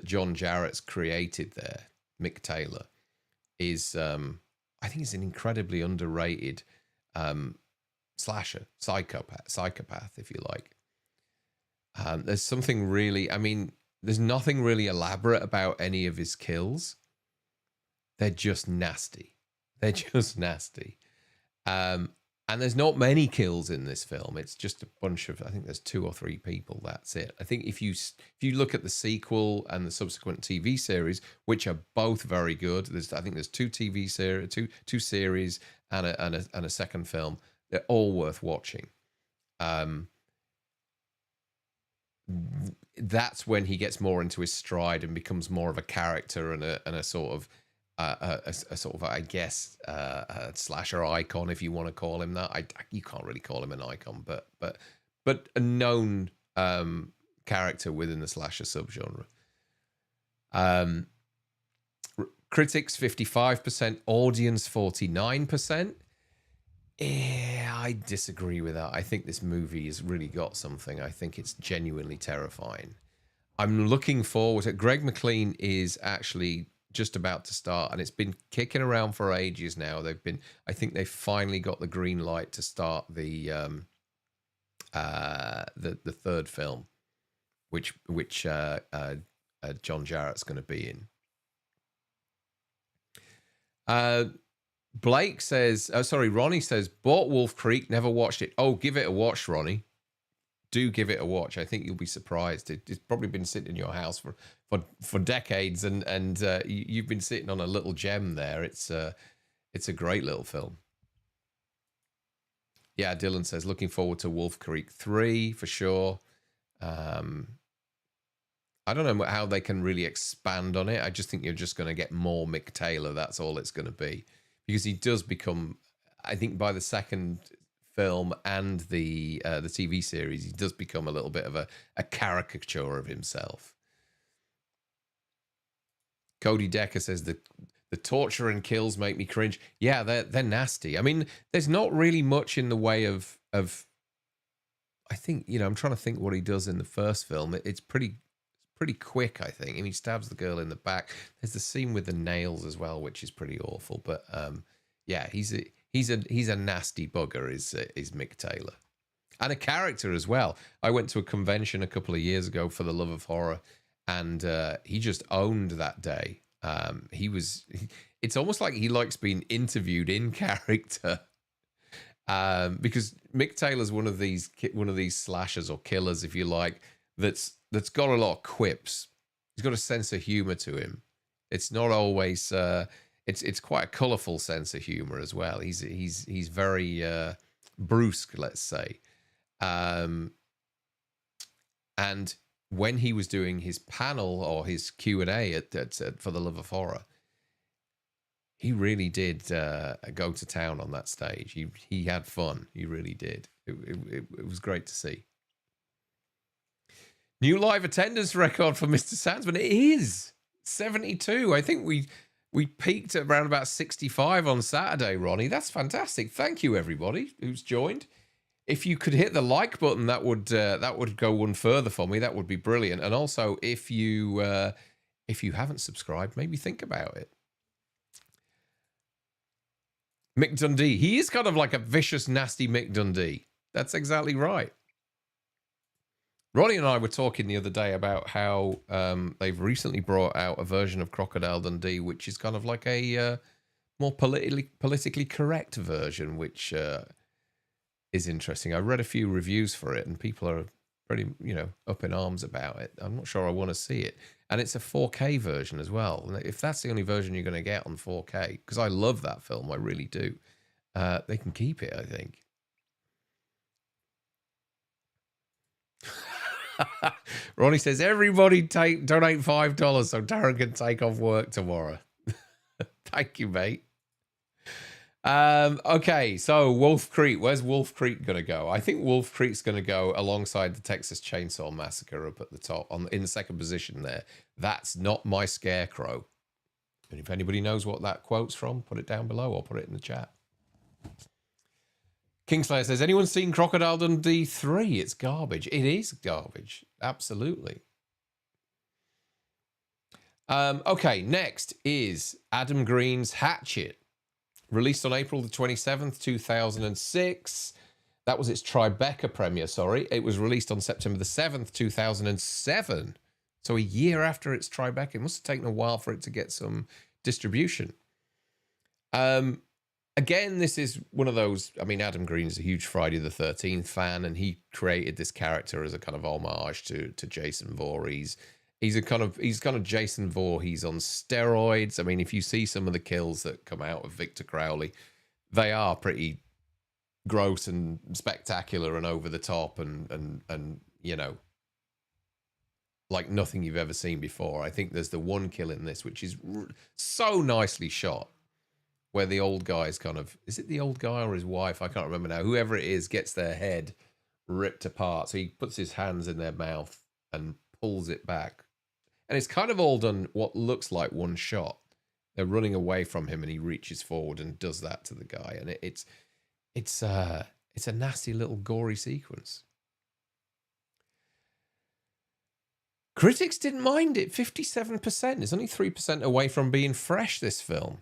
John Jarrett's created there, Mick Taylor, is... I think he's an incredibly underrated slasher, psychopath, if you like. There's something really... I mean... There's nothing really elaborate about any of his kills. They're just nasty. They're just nasty. And there's not many kills in this film. It's just a bunch of, I think there's 2 or 3 people. That's it. I think if you look at the sequel and the subsequent TV series, which are both very good, I think there's 2 TV series, two series, and a second film. They're all worth watching. That's when he gets more into his stride and becomes more of a character and a sort of a sort of, I guess, a slasher icon, if you want to call him that. You can't really call him an icon, but a known character within the slasher subgenre. Critics 55%, audience 49%. Yeah, I disagree with that. I think this movie has really got something. I think it's genuinely terrifying. I'm looking forward to it. Greg McLean is actually just about to start, and it's been kicking around for ages now. I think they finally got the green light to start the third film, which John Jarrett's going to be in. Blake says, Ronnie says, bought Wolf Creek, never watched it. Oh, give it a watch, Ronnie. Do give it a watch. I think you'll be surprised. It's probably been sitting in your house for decades, and you've been sitting on a little gem there. It's a great little film. Yeah, Dylan says, looking forward to Wolf Creek 3 for sure. I don't know how they can really expand on it. I just think you're just going to get more Mick Taylor. That's all it's going to be. Because he does become, I think by the second film and the TV series, he does become a little bit of a caricature of himself. Cody Decker says the torture and kills make me cringe. Yeah, they're nasty. I mean, there's not really much in the way of I think, I'm trying to think what he does in the first film. It's pretty quick, I think. And he stabs the girl in the back. There's the scene with the nails as well, which is pretty awful. But yeah, he's a nasty bugger, is Mick Taylor, and a character as well. I went to a convention a couple of years ago for the Love of Horror, and he just owned that day. It's almost like he likes being interviewed in character, because Mick Taylor's one of these slashers or killers, if you like, that's got a lot of quips. He's got a sense of humor to him. It's not always it's quite a colorful sense of humor as well. He's very brusque, let's say. And when he was doing his panel or his Q&A for the Love of Horror, he really did go to town on that stage. He had fun. He really did. It was great to see. New live attendance record for Mr. Sandsman. It is 72. I think we peaked at around about 65 on Saturday, Ronnie. That's fantastic. Thank you, everybody who's joined. If you could hit the like button, that would go one further for me. That would be brilliant. And also, if you haven't subscribed, maybe think about it. Mick Dundee. He is kind of like a vicious, nasty Mick Dundee. That's exactly right. Ronnie and I were talking the other day about how they've recently brought out a version of Crocodile Dundee, which is kind of like a more politically correct version, which is interesting. I read a few reviews for it, and people are pretty, up in arms about it. I'm not sure I want to see it. And it's a 4K version as well. And if that's the only version you're going to get on 4K, because I love that film, I really do, they can keep it, I think. Ronnie says, everybody donate $5 so Darren can take off work tomorrow. Thank you, mate. Okay, so Wolf Creek. Where's Wolf Creek going to go? I think Wolf Creek's going to go alongside the Texas Chainsaw Massacre up at the top, in the second position there. That's not my scarecrow. And if anybody knows what that quote's from, put it down below or put it in the chat. Kingslayer says, anyone seen Crocodile Dundee 3? It's garbage. It is garbage. Absolutely. Okay, next is Adam Green's Hatchet. Released on April the 27th, 2006. That was its Tribeca premiere, sorry. It was released on September the 7th, 2007. So a year after its Tribeca. It must have taken a while for it to get some distribution. again, this is one of those. I mean, Adam Green is a huge Friday the 13th fan, and he created this character as a kind of homage to Jason Voorhees. He's kind of Jason Voorhees on steroids. I mean, if you see some of the kills that come out of Victor Crowley, they are pretty gross and spectacular and over the top, and you know, like nothing you've ever seen before. I think there's the one kill in this which is so nicely shot, where the old guy's kind of, is it the old guy or his wife? I can't remember now. Whoever it is gets their head ripped apart. So he puts his hands in their mouth and pulls it back. And it's kind of all done what looks like one shot. They're running away from him and he reaches forward and does that to the guy. And it's a nasty little gory sequence. Critics didn't mind it. 57%. It's only 3% away from being fresh, this film.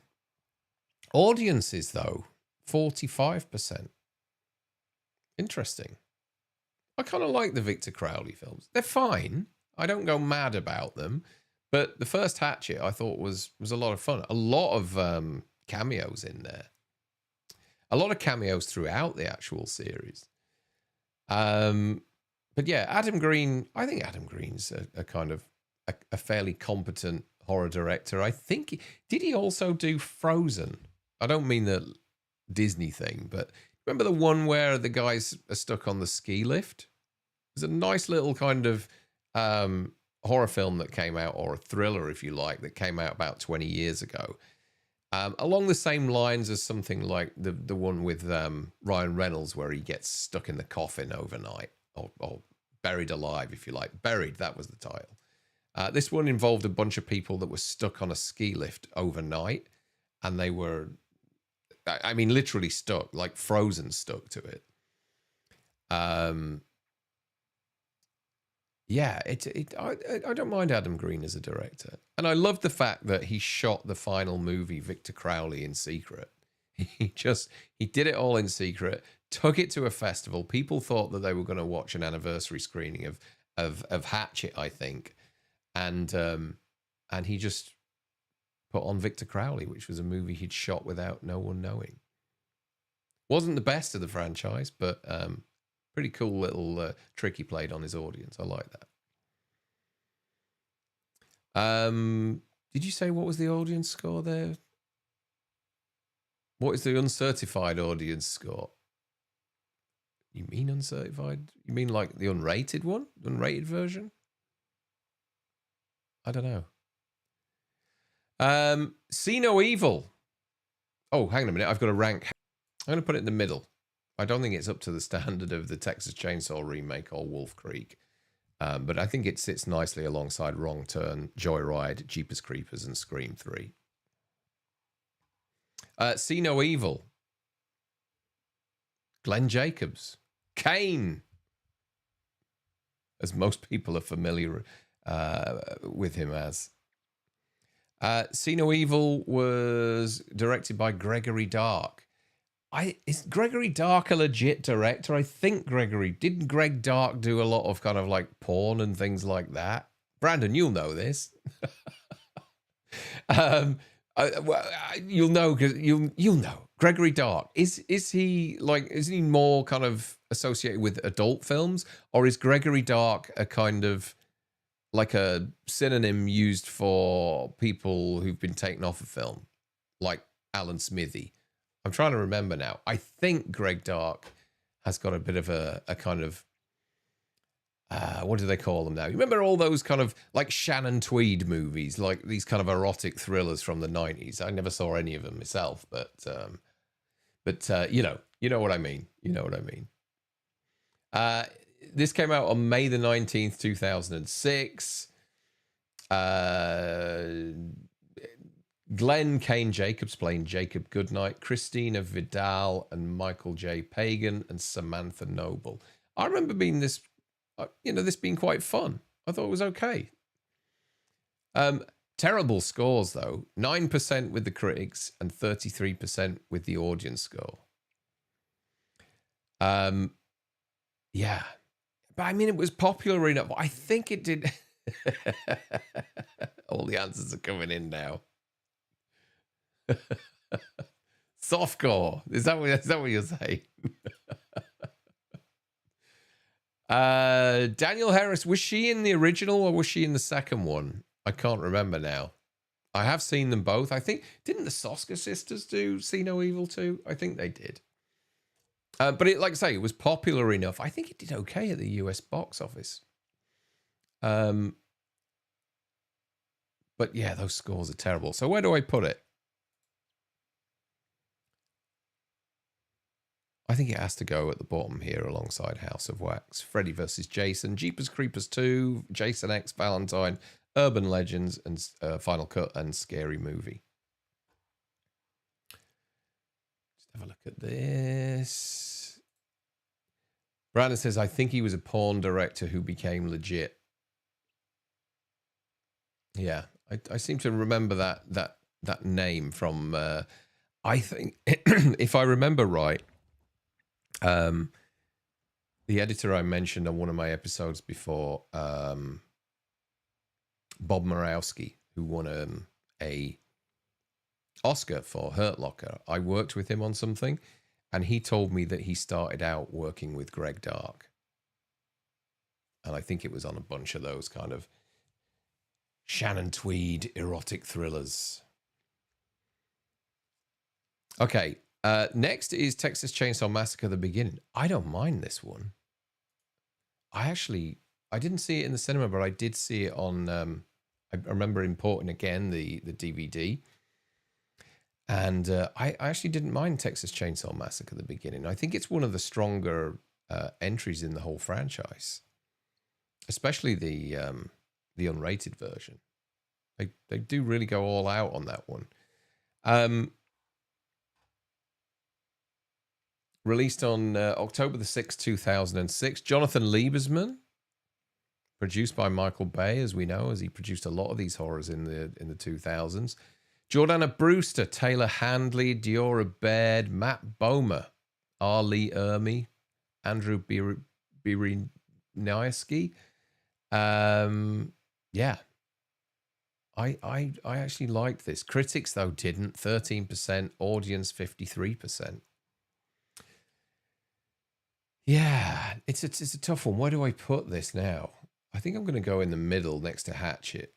Audiences, though, 45%. Interesting. I kind of like the Victor Crowley films. They're fine. I don't go mad about them. But the first Hatchet I thought was a lot of fun. A lot of cameos in there. A lot of cameos throughout the actual series. But yeah, Adam Green, I think Adam Green's a kind of a fairly competent horror director. I think, did he also do Frozen? I don't mean the Disney thing, but remember the one where the guys are stuck on the ski lift? It's a nice little kind of horror film that came out, or a thriller, if you like, that came out about 20 years ago. Along the same lines as something like the one with Ryan Reynolds, where he gets stuck in the coffin overnight, or buried alive, if you like. Buried, that was the title. This one involved a bunch of people that were stuck on a ski lift overnight, and they were, I mean, literally stuck, like frozen stuck to it. Yeah, I don't mind Adam Green as a director. And I love the fact that he shot the final movie, Victor Crowley, in secret. He did it all in secret, took it to a festival. People thought that they were going to watch an anniversary screening of Hatchet, I think. And he just put on Victor Crowley, which was a movie he'd shot without no one knowing. Wasn't the best of the franchise, but pretty cool little trick he played on his audience. I like that. Did you say what was the audience score there? What is the uncertified audience score? You mean uncertified? You mean like the unrated one? Unrated version? I don't know. See No Evil. Oh, hang on a minute. I've got to rank. I'm going to put it in the middle. I don't think it's up to the standard of the Texas Chainsaw remake or Wolf Creek. But I think it sits nicely alongside Wrong Turn, Joyride, Jeepers Creepers, and Scream 3. See No Evil. Glenn Jacobs. Kane. As most people are familiar with him as. See No Evil was directed by Gregory Dark. Is Gregory Dark a legit director? I think didn't Greg Dark do a lot of kind of like porn and things like that? Brandon, you'll know this. You'll know because you'll know. Gregory Dark, is he more kind of associated with adult films, or is Gregory Dark a kind of like a synonym used for people who've been taken off a film, like Alan Smithy? I'm trying to remember now. I think Greg Dark has got a bit of a kind of, what do they call them now? You remember all those kind of like Shannon Tweed movies, like these kind of erotic thrillers from the 90s? I never saw any of them myself, but you know what I mean. You know what I mean. This came out on May the 19th, 2006. Glenn Kane Jacobs playing Jacob Goodnight, Christina Vidal and Michael J. Pagan and Samantha Noble. I remember this being quite fun. I thought it was okay. Terrible scores though. 9% with the critics and 33% with the audience score. Yeah. But I mean, it was popular enough. I think it did. All the answers are coming in now. Softcore. Is that what you're saying? Daniel Harris, was she in the original or was she in the second one? I can't remember now. I have seen them both. I think, didn't the Soska sisters do See No Evil too? I think they did. But it, like I say, it was popular enough. I think it did okay at the US box office. But yeah, those scores are terrible. So where do I put it? I think it has to go at the bottom here alongside House of Wax, Freddy vs. Jason, Jeepers Creepers 2, Jason X Valentine, Urban Legends, and Final Cut, and Scary Movie. Just have a look at this. Brandon says, I think he was a porn director who became legit. Yeah, I seem to remember that name from, I think, if I remember right, the editor I mentioned on one of my episodes before, Bob Murawski, who won a Oscar for Hurt Locker. I worked with him on something, and he told me that he started out working with Greg Dark. And I think it was on a bunch of those kind of Shannon Tweed erotic thrillers. Okay, next is Texas Chainsaw Massacre: The Beginning. I don't mind this one. I didn't see it in the cinema, but I did see it on. I remember importing again the DVD, and I actually didn't mind Texas Chainsaw Massacre: The Beginning. I think it's one of the stronger entries in the whole franchise, especially the unrated version. They do really go all out on that one. Released on October the 6th, 2006. Jonathan Liebesman, produced by Michael Bay, as we know, as he produced a lot of these horrors in the 2000s. Jordana Brewster, Taylor Handley, Diora Baird, Matt Bomer, R. Lee Ermey, Andrew Biriniewski. Yeah. I actually liked this. Critics, though, didn't. 13%. Audience, 53%. Yeah, it's a tough one. Where do I put this now? I think I'm going to go in the middle next to Hatchet.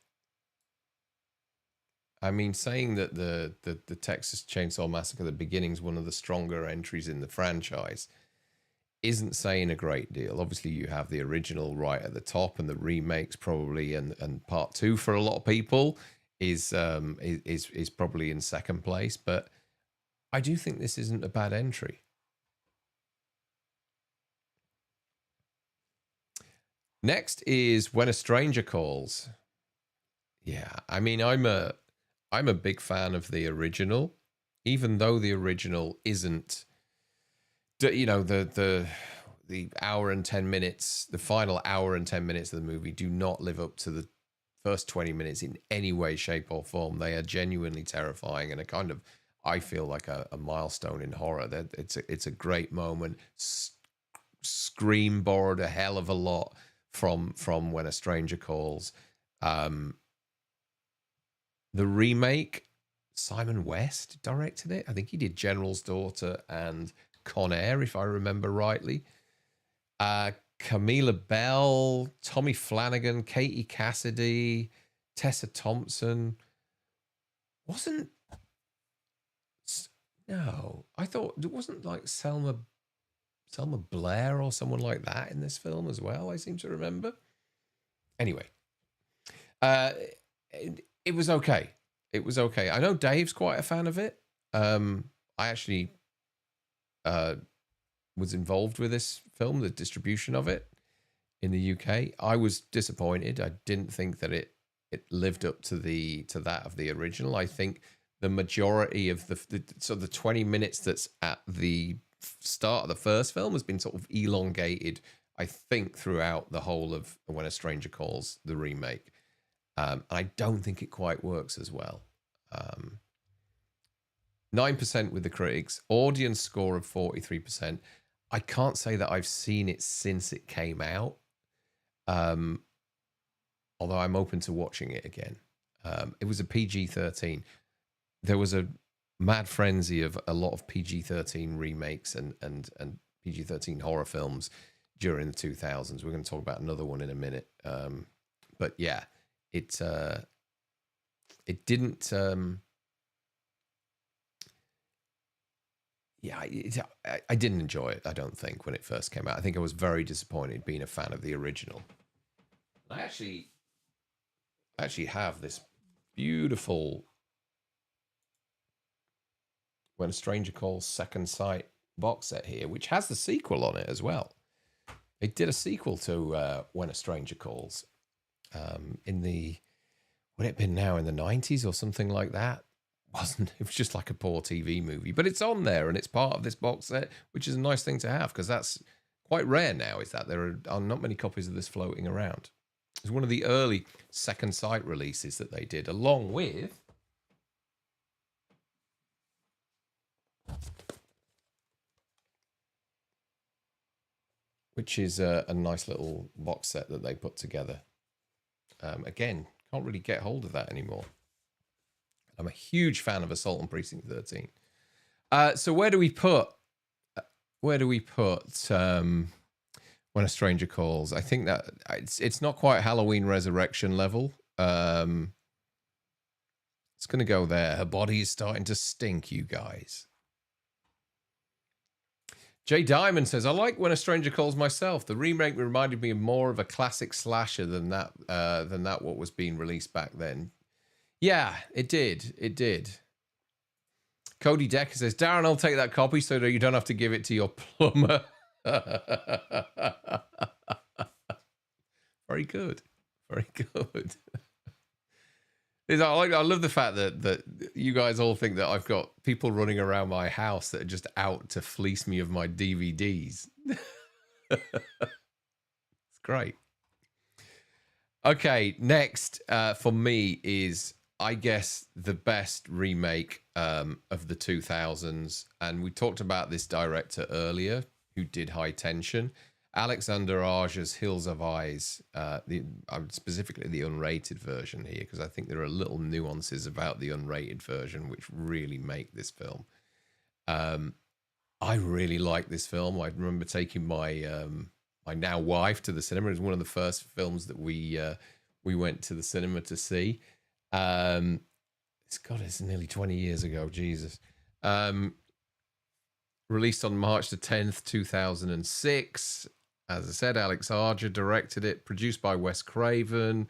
I mean, saying that the Texas Chainsaw Massacre: The Beginning is one of the stronger entries in the franchise isn't saying a great deal. Obviously, you have the original right at the top, and the remakes probably, and part two for a lot of people is probably in second place. But I do think this isn't a bad entry. Next is When a Stranger Calls. Yeah, I mean, I'm a big fan of the original, even though the original isn't, you know, the hour and 10 minutes, the final hour and 10 minutes of the movie do not live up to the first 20 minutes in any way, shape, or form. They are genuinely terrifying and a kind of, I feel like a milestone in horror. That it's a great moment. Scream borrowed a hell of a lot from When a Stranger Calls. The remake, Simon West directed it. I think he did General's Daughter and Con Air, if I remember rightly. Camila Bell, Tommy Flanagan, Katie Cassidy, Tessa Thompson. No, I thought it wasn't like Selma Blair or someone like that in this film as well, I seem to remember. Anyway, it was okay. It was okay. I know Dave's quite a fan of it. I actually was involved with this film, the distribution of it in the UK. I was disappointed. I didn't think that it lived up to that of the original. I think the majority of the 20 minutes that's at the start of the first film has been sort of elongated, I think, throughout the whole of When a Stranger Calls, the remake. I don't think it quite works as well. 9% with the critics, audience score of 43%. I can't say that I've seen it since it came out, although I'm open to watching it again. It was a PG-13. There was a mad frenzy of a lot of PG-13 remakes and PG-13 horror films during the 2000s. We're going to talk about another one in a minute. But yeah, it didn't. I didn't enjoy it. I don't think when it first came out. I think I was very disappointed being a fan of the original. I actually have this beautiful When a Stranger Calls Second Sight box set here, which has the sequel on it as well. They did a sequel to When a Stranger Calls in the, would it have been now in the 90s or something like that? It was just like a poor TV movie, but it's on there and it's part of this box set, which is a nice thing to have because that's quite rare now, is that there are not many copies of this floating around. It's one of the early Second Sight releases that they did, along with which is a nice little box set that they put together. Again, can't really get hold of that anymore. I'm a huge fan of Assault on Precinct 13. So where do we put When a Stranger Calls? I think that it's not quite Halloween Resurrection level. It's going to go there. Her body is starting to stink, you guys. Jay Diamond says, I like When a Stranger Calls myself. The remake reminded me more of a classic slasher than that what was being released back then. Yeah, it did. It did. Cody Decker says, Darren, I'll take that copy so that you don't have to give it to your plumber. Very good. Very good. I love the fact that you guys all think that I've got people running around my house that are just out to fleece me of my DVDs. It's great. Okay, next for me is, I guess, the best remake of the 2000s. And we talked about this director earlier who did High Tension. Alexander Aja's Hills Have Eyes, specifically the unrated version here, because I think there are little nuances about the unrated version which really make this film. I really like this film. I remember taking my my now wife to the cinema. It was one of the first films that we went to the cinema to see. It's nearly 20 years ago. Jesus. Released on March the 10th, 2006. As I said, Alex Arja directed it. Produced by Wes Craven,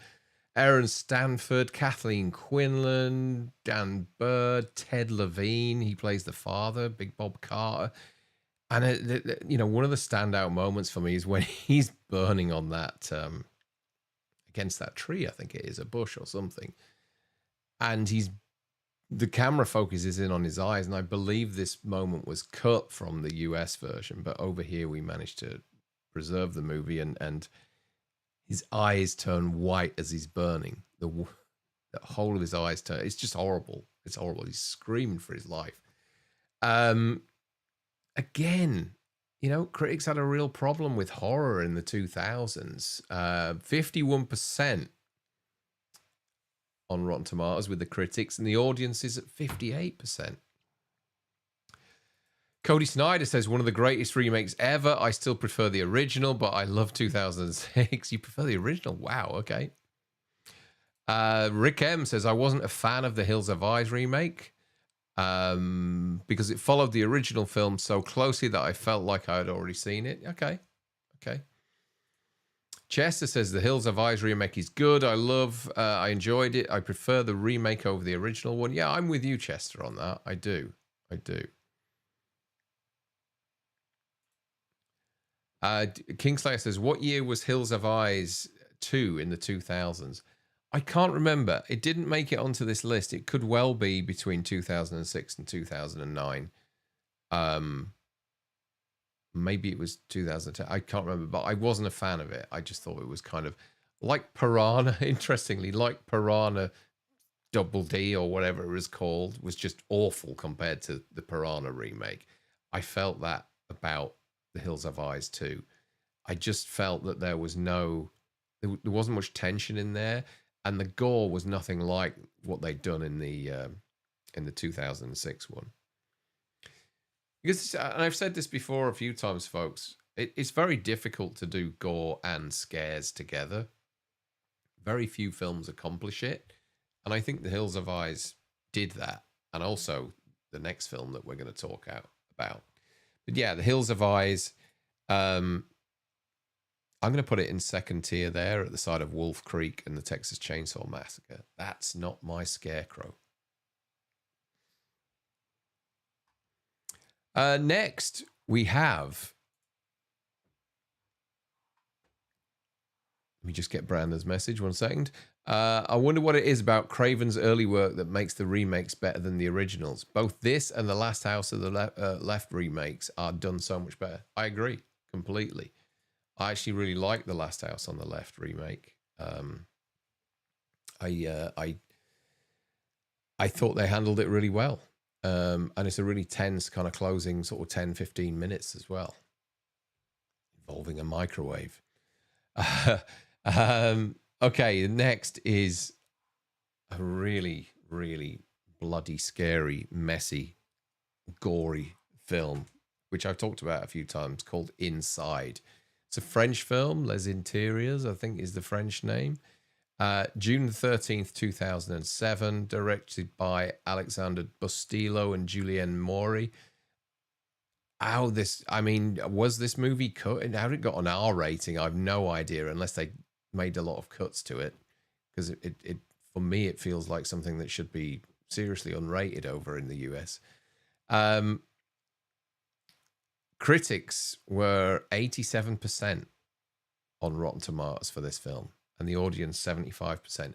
Aaron Stanford, Kathleen Quinlan, Dan Bird, Ted Levine. He plays the father, Big Bob Carter. And one of the standout moments for me is when he's burning on that against that tree. I think it is a bush or something, and the camera focuses in on his eyes, and I believe this moment was cut from the US version, but over here we managed to preserve the movie, and his eyes turn white as he's burning. The whole of his eyes turn. It's just horrible. It's horrible. He's screaming for his life. Again, critics had a real problem with horror in the 2000s. 51% on Rotten Tomatoes with the critics, and the audience is at 58%. Cody Snyder says, one of the greatest remakes ever. I still prefer the original, but I love 2006. You prefer the original? Wow, okay. Rick M says, I wasn't a fan of the Hills Have Eyes remake because it followed the original film so closely that I felt like I had already seen it. Okay. Chester says, the Hills Have Eyes remake is good. I enjoyed it. I prefer the remake over the original one. Yeah, I'm with you, Chester, on that. I do. Kingslayer says, what year was Hills Have Eyes 2 in the 2000s? I can't remember. It didn't make it onto this list. It could well be between 2006 and 2009. Maybe it was 2010. I can't remember, but I wasn't a fan of it. I just thought it was kind of like Piranha, interestingly, like Piranha Double D or whatever it was called, was just awful compared to the Piranha remake. I felt that about the Hills Have Eyes too. I just felt that there wasn't much tension in there, and the gore was nothing like what they'd done in the in the 2006 one. Because, and I've said this before a few times, folks, it's very difficult to do gore and scares together. Very few films accomplish it. And I think The Hills Have Eyes did that. And also the next film that we're going to talk about. But yeah, The Hills Have Eyes. I'm going to put it in second tier there at the side of Wolf Creek and the Texas Chainsaw Massacre. That's not my Scarecrow. Next, we have... Let me just get Brandon's message 1 second. I wonder what it is about Craven's early work that makes the remakes better than the originals. Both this and the Last House of the Left remakes are done so much better. I agree completely. I actually really like the Last House on the Left remake. I thought they handled it really well. And it's a really tense kind of closing sort of 10, 15 minutes as well. Involving a microwave. Okay, next is a really, really bloody, scary, messy, gory film, which I've talked about a few times, called Inside. It's a French film, Les Interiors, I think is the French name. June 13th, 2007, directed by Alexander Bustillo and Julien Maury. Was this movie cut? And how it got an R rating, I've no idea, unless they made a lot of cuts to it. Because it for me, it feels like something that should be seriously unrated over in the US. Critics were 87% on Rotten Tomatoes for this film, and the audience 75%.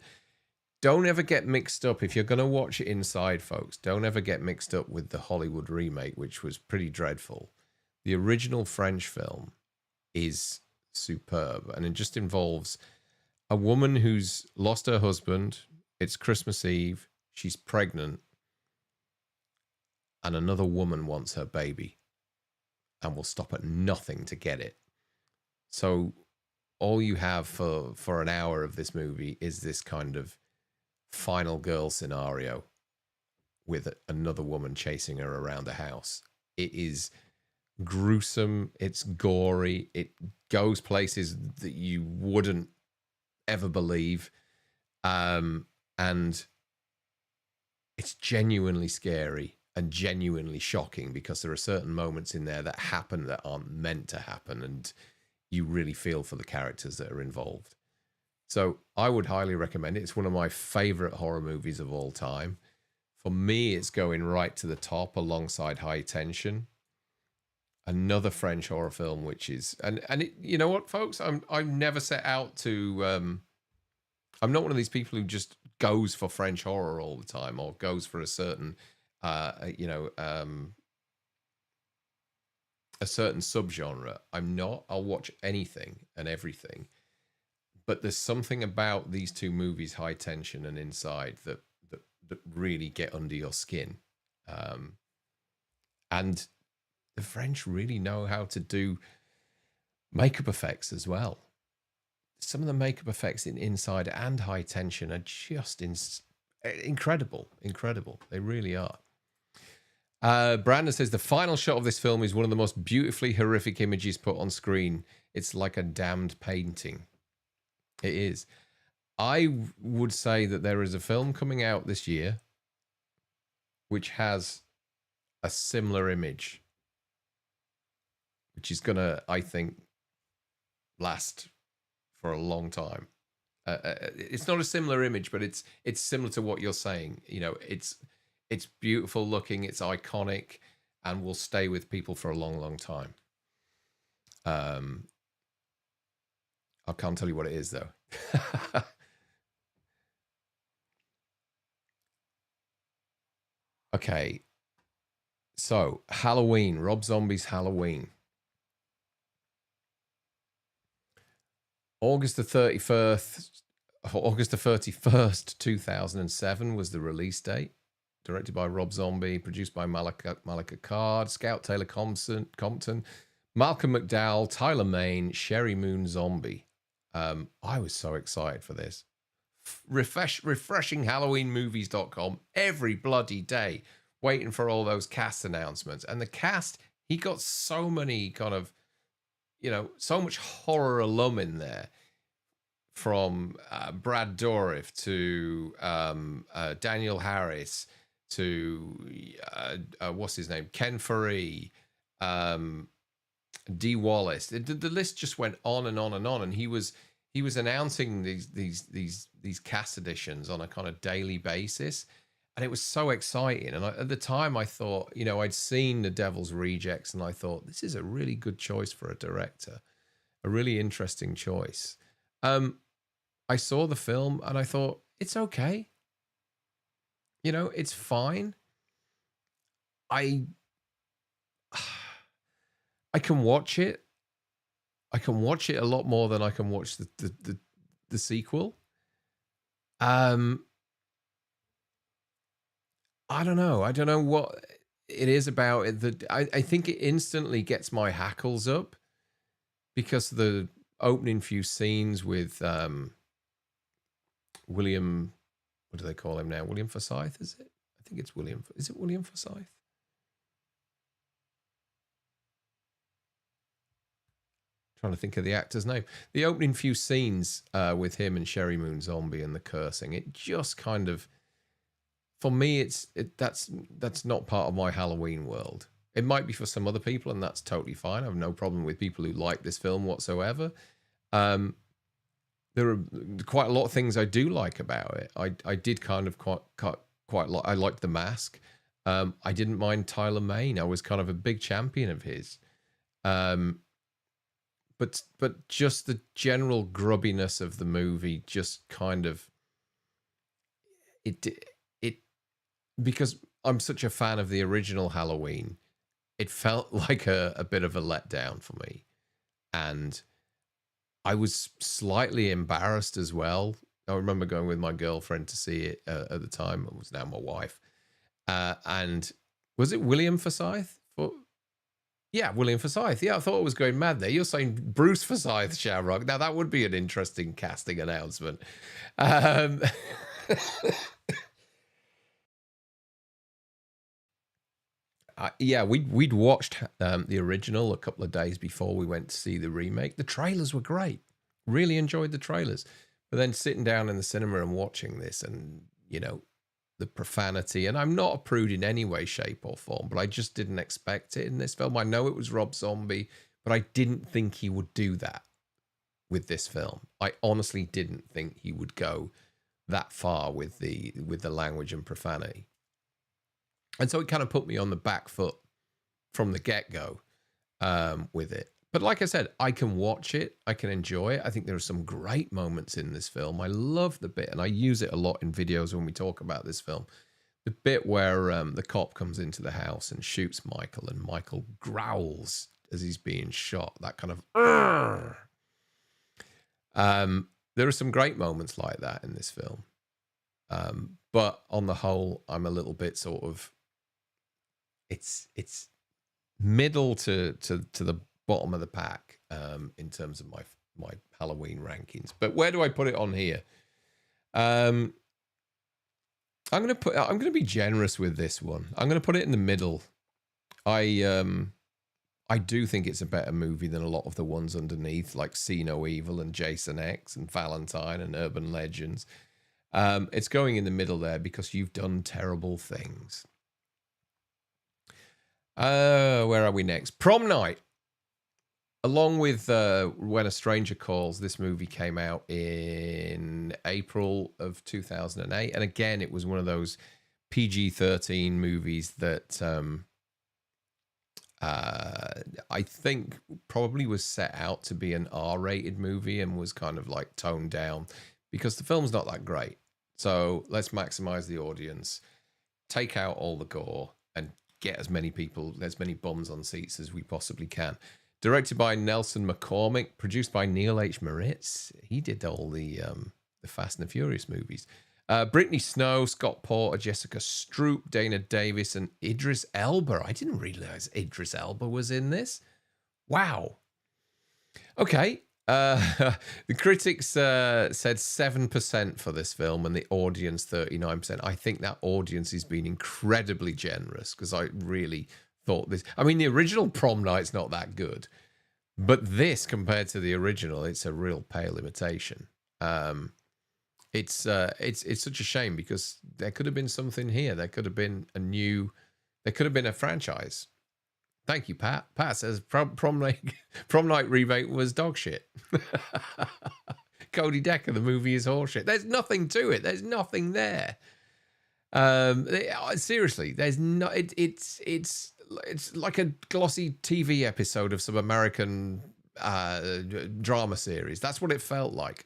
Don't ever get mixed up. If you're going to watch it Inside, folks, don't ever get mixed up with the Hollywood remake, which was pretty dreadful. The original French film is superb, and it just involves a woman who's lost her husband. It's Christmas Eve. She's pregnant, and another woman wants her baby and will stop at nothing to get it. So all you have for an hour of this movie is this kind of final girl scenario with another woman chasing her around the house. It is gruesome. It's gory. It goes places that you wouldn't ever believe. And it's genuinely scary and genuinely shocking, because there are certain moments in there that happen that aren't meant to happen, and you really feel for the characters that are involved. So I would highly recommend it. It's one of my favorite horror movies of all time. For me, it's going right to the top alongside High Tension. Another French horror film, which is, and it, you know what, folks, I'm never set out to, I'm not one of these people who just goes for French horror all the time, or goes for a certain, a certain subgenre. I'm not. I'll watch anything and everything. But there's something about these two movies, High Tension and Inside, that really get under your skin. And the French really know how to do makeup effects as well. Some of the makeup effects in Inside and High Tension are just incredible. Incredible. They really are. Brandon says, the final shot of this film is one of the most beautifully horrific images put on screen. It's like a damned painting. It is. I would say that there is a film coming out this year which has a similar image, which is going to, I think, last for a long time. It's not a similar image, but it's similar to what you're saying. You know, it's beautiful looking, it's iconic, and will stay with people for a long, long time. I can't tell you what it is, though. Okay. So, Halloween. Rob Zombie's Halloween. August the 31st, 2007 was the release date. Directed by Rob Zombie, produced by Malika Card, Scout Taylor Compton, Malcolm McDowell, Tyler Main, Sherry Moon Zombie. I was so excited for this. refreshing HalloweenMovies.com every bloody day, waiting for all those cast announcements. And the cast, he got so many kind of, so much horror alum in there, from Brad Dourif to Daniel Harris to what's his name, Ken Faree, Dee Wallace. The list just went on and on and on, and he was announcing these cast additions on a kind of daily basis, and it was so exciting. And at the time, I thought, I'd seen The Devil's Rejects, and I thought, this is a really good choice for a director, a really interesting choice. I saw the film and I thought, it's okay. It's fine. I can watch it. I can watch it a lot more than I can watch the sequel. I don't know. I don't know what it is about it that I think it instantly gets my hackles up, because the opening few scenes with William, what do they call him now? William Forsythe, is it? I think it's William. Is it William Forsythe? Trying to think of the actor's name. The opening few scenes with him and Sherry Moon Zombie and the cursing, it just kind of, for me, that's not part of my Halloween world. It might be for some other people, and that's totally fine. I have no problem with people who like this film whatsoever. There are quite a lot of things I do like about it. I did kind of quite like. I liked The Mask. I didn't mind Tyler Mane. I was kind of a big champion of his. But just the general grubbiness of the movie just kind of it because I'm such a fan of the original Halloween, it felt like a bit of a letdown for me. And I was slightly embarrassed as well. I remember going with my girlfriend to see it at the time. It was now my wife. And was it William Forsythe? Yeah, William Forsythe. Yeah, I thought I was going mad there. You're saying Bruce Forsythe, Shamrock. Now, that would be an interesting casting announcement. Yeah, we'd watched the original a couple of days before we went to see the remake. The trailers were great. Really enjoyed the trailers. But then sitting down in the cinema and watching this, and, the profanity, and I'm not a prude in any way, shape, or form, but I just didn't expect it in this film. I know it was Rob Zombie, but I didn't think he would do that with this film. I honestly didn't think he would go that far with the language and profanity. And so it kind of put me on the back foot from the get-go with it. But like I said, I can watch it. I can enjoy it. I think there are some great moments in this film. I love the bit, and I use it a lot in videos when we talk about this film. The bit where the cop comes into the house and shoots Michael, and Michael growls as he's being shot. That kind of... there are some great moments like that in this film. But on the whole, I'm a little bit sort of... It's middle to the bottom of the pack in terms of my Halloween rankings. But where do I put it on here? I'm gonna be generous with this one. I'm gonna put it in the middle. I do think it's a better movie than a lot of the ones underneath, like See No Evil and Jason X and Valentine and Urban Legends. It's going in the middle there because You've Done Terrible Things. Where are we next? Prom Night. Along with When a Stranger Calls, this movie came out in April of 2008. And again, it was one of those PG-13 movies that I think probably was set out to be an R-rated movie and was kind of like toned down because the film's not that great. So let's maximize the audience, take out all the gore, and get as many people, as many bums on seats as we possibly can. Directed by Nelson McCormick, produced by Neil H. Moritz. He did all the Fast and the Furious movies. Brittany Snow, Scott Porter, Jessica Stroup, Dana Davis, and Idris Elba. I didn't realize Idris Elba was in this. Wow. Okay. The critics said 7% for this film and the audience 39%. I think that audience has been incredibly generous because I really thought this. I mean, the original Prom Night's not that good, but this compared to the original, it's a real pale imitation. It's such a shame because there could have been something here. There could have been a franchise. Thank you, Pat. Pat says prom night remake was dog shit. Cody Decker, the movie is horseshit. There's nothing to it. There's nothing there. Seriously, there's no. It's like a glossy TV episode of some American drama series. That's what it felt like.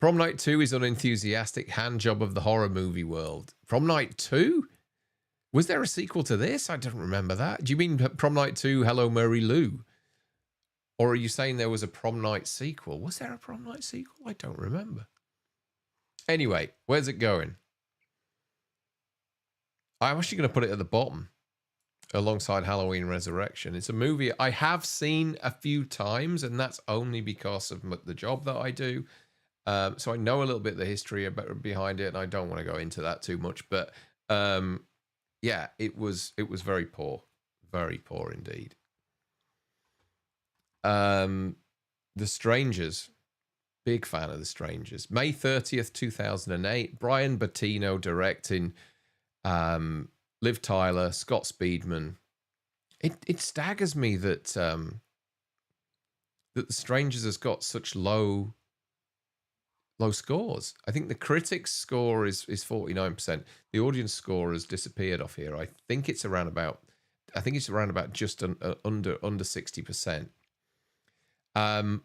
Prom Night 2 is an unenthusiastic hand job of the horror movie world. Prom Night 2? Was there a sequel to this? I don't remember that. Do you mean Prom Night 2, Hello Mary Lou? Or are you saying there was a Prom Night sequel? Was there a Prom Night sequel? I don't remember. Anyway, where's it going? I'm actually going to put it at the bottom alongside Halloween Resurrection. It's a movie I have seen a few times, and that's only because of the job that I do. So I know a little bit of the history behind it, and I don't want to go into that too much. But yeah, it was very poor indeed. The Strangers, big fan of The Strangers. May 30th, 2008. Brian Bettino directing. Liv Tyler, Scott Speedman. It staggers me that that The Strangers has got such low scores. I think the critics score is 49%. The audience score has disappeared off here. I think it's around about just under 60%. I'm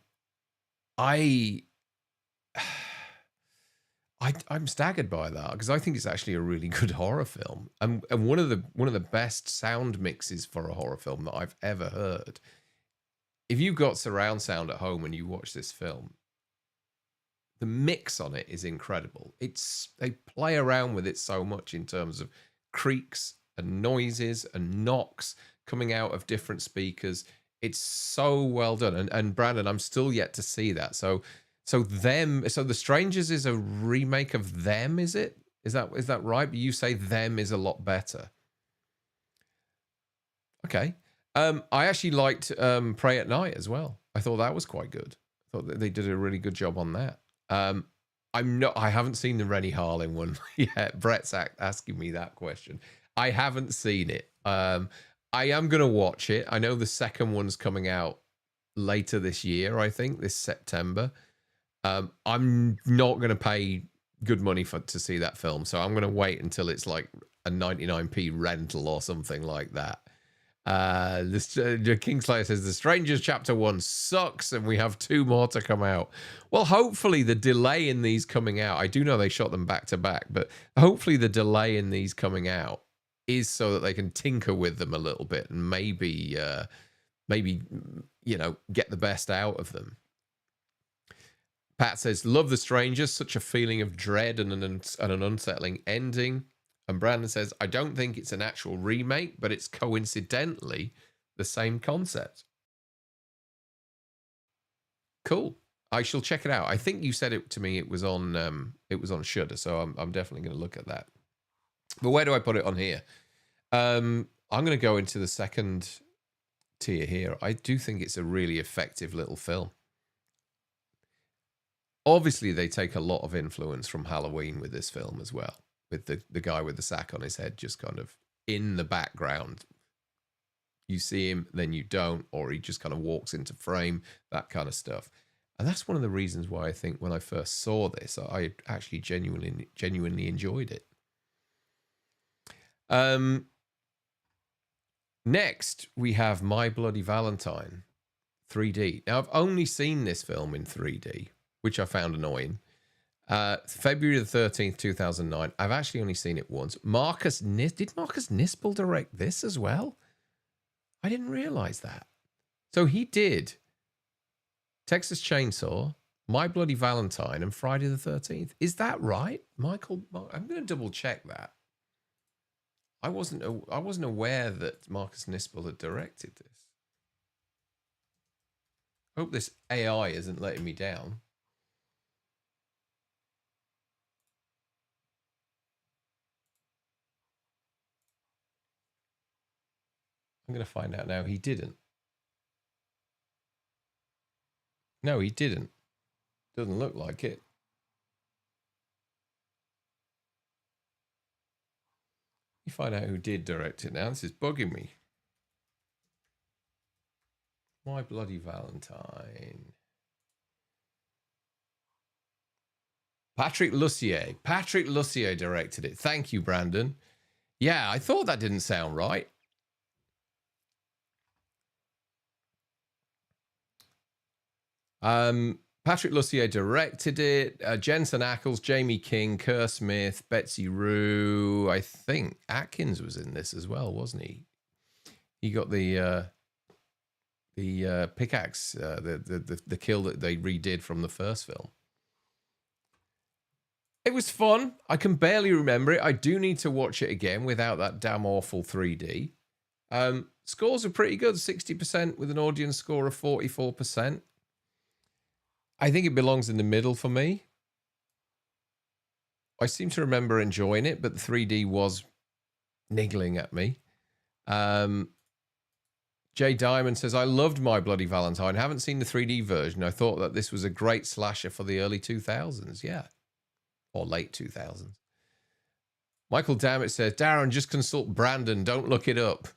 staggered by that because I think it's actually a really good horror film, and one of the best sound mixes for a horror film that I've ever heard. If you've got surround sound at home and you watch this film, the mix on it is incredible. They play around with it so much in terms of creaks and noises and knocks coming out of different speakers. It's so well done, and Brandon, I'm still yet to see that. So The Strangers is a remake of Them, is it? Is that right? But you say Them is a lot better. Okay. I actually liked Pray at Night as well. I thought that was quite good. I thought that they did a really good job on that. I haven't seen the Rennie Harlin one yet. Brett's asking me that question. I haven't seen it. I am going to watch it. I know the second one's coming out later this year, I think, this September. I'm not going to pay good money to see that film, so I'm going to wait until it's like a 99p rental or something like that. Kingslayer says The Strangers Chapter 1 sucks and we have 2 more to come out. Well, hopefully the delay in these coming out, I do know they shot them back to back, but hopefully the delay in these coming out is so that they can tinker with them a little bit and maybe get the best out of them. Pat says, love The Strangers, such a feeling of dread and an unsettling ending. And Brandon says, I don't think it's an actual remake, but it's coincidentally the same concept. Cool. I shall check it out. I think you said it to me. It was on Shudder, so I'm definitely going to look at that. But where do I put it on here? I'm going to go into the second tier here. I do think it's a really effective little film. Obviously, they take a lot of influence from Halloween with this film as well, with the guy with the sack on his head just kind of in the background. You see him, then you don't, or he just kind of walks into frame, that kind of stuff. And that's one of the reasons why I think when I first saw this, I actually genuinely enjoyed it. Next, we have My Bloody Valentine 3D. Now, I've only seen this film in 3D, which I found annoying. February the 13th, 2009. I've actually only seen it once. Did Marcus Nispel direct this as well? I didn't realize that. So he did Texas Chainsaw, My Bloody Valentine, and Friday the 13th. Is that right? Michael, I'm going to double check that. I wasn't aware that Marcus Nispel had directed this. Hope this AI isn't letting me down. I'm going to find out now. He didn't. No, he didn't. Doesn't look like it. Let me find out who did direct it now. This is bugging me. My Bloody Valentine. Patrick Lussier. Patrick Lussier directed it. Thank you, Brandon. Yeah, I thought that didn't sound right. Patrick Lussier directed it. Jensen Ackles, Jamie King, Kerr Smith, Betsy Rue. I think Atkins was in this as well, wasn't he? He got the pickaxe, the kill that they redid from the first film. It was fun. I can barely remember it. I do need to watch it again without that damn awful 3D. Scores are pretty good. 60% with an audience score of 44%. I think it belongs in the middle for me. I seem to remember enjoying it, but the 3D was niggling at me. Jay Diamond says, I loved My Bloody Valentine. Haven't seen the 3D version. I thought that this was a great slasher for the early 2000s. Yeah. Or late 2000s. Michael Dammit says, Darren, just consult Brandon. Don't look it up.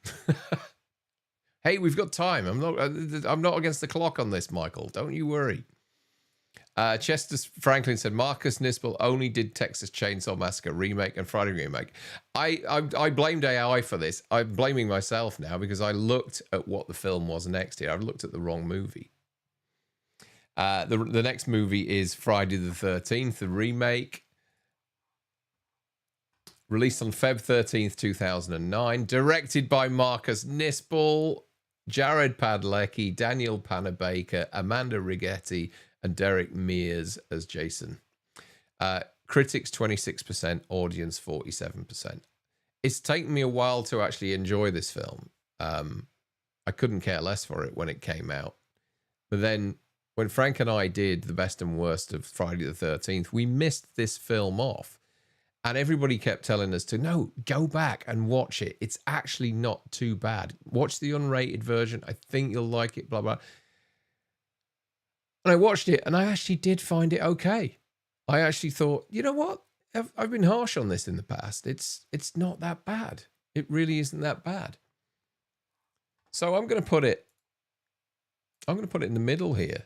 Hey, we've got time. I'm not against the clock on this, Michael. Don't you worry. Chester Franklin said Marcus Nispel only did Texas Chainsaw Massacre remake and Friday remake. I blamed AI for this. I'm blaming myself now because I looked at what the film was next here. I've looked at the wrong movie. The next movie is Friday the 13th, the remake. Released on Feb 13th, 2009. Directed by Marcus Nispel, Jared Padalecki, Daniel Panabaker, Amanda Rigetti, and Derek Mears as Jason. Critics 26%, audience 47%. It's taken me a while to actually enjoy this film. I couldn't care less for it when it came out. But then when Frank and I did the best and worst of Friday the 13th, we missed this film off. And everybody kept telling us to, no, go back and watch it. It's actually not too bad. Watch the unrated version. I think you'll like it, blah, blah. And I watched it, and I actually did find it okay. I actually thought, you know what? I've been harsh on this in the past. It's not that bad. It really isn't that bad. So I'm going to put it in the middle here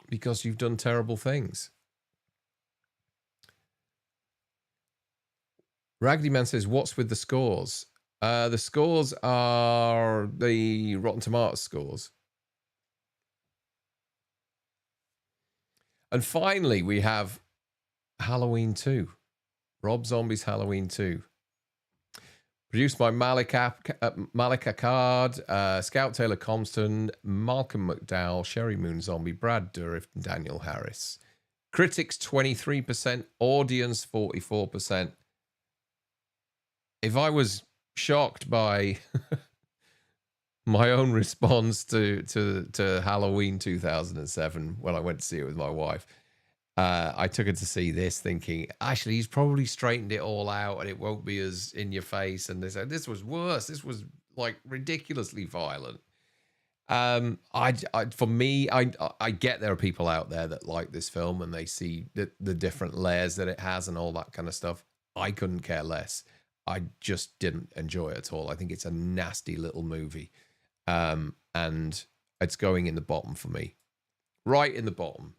because you've done terrible things. Raggedy Man says, what's with the scores? The scores are the Rotten Tomatoes scores. And finally, we have Halloween 2. Rob Zombie's Halloween 2. Produced by Malik Akkad, Scout Taylor Compton, Malcolm McDowell, Sherry Moon Zombie, Brad Dourif, and Daniel Harris. Critics 23%, audience 44%. If I was shocked by my own response to Halloween 2007 when I went to see it with my wife, I took her to see this thinking, actually, he's probably straightened it all out and it won't be as in your face. And they said, this was worse. This was like ridiculously violent. For me, I get there are people out there that like this film and they see the different layers that it has and all that kind of stuff. I couldn't care less. I just didn't enjoy it at all. I think it's a nasty little movie. And it's going in the bottom for me. Right in the bottom.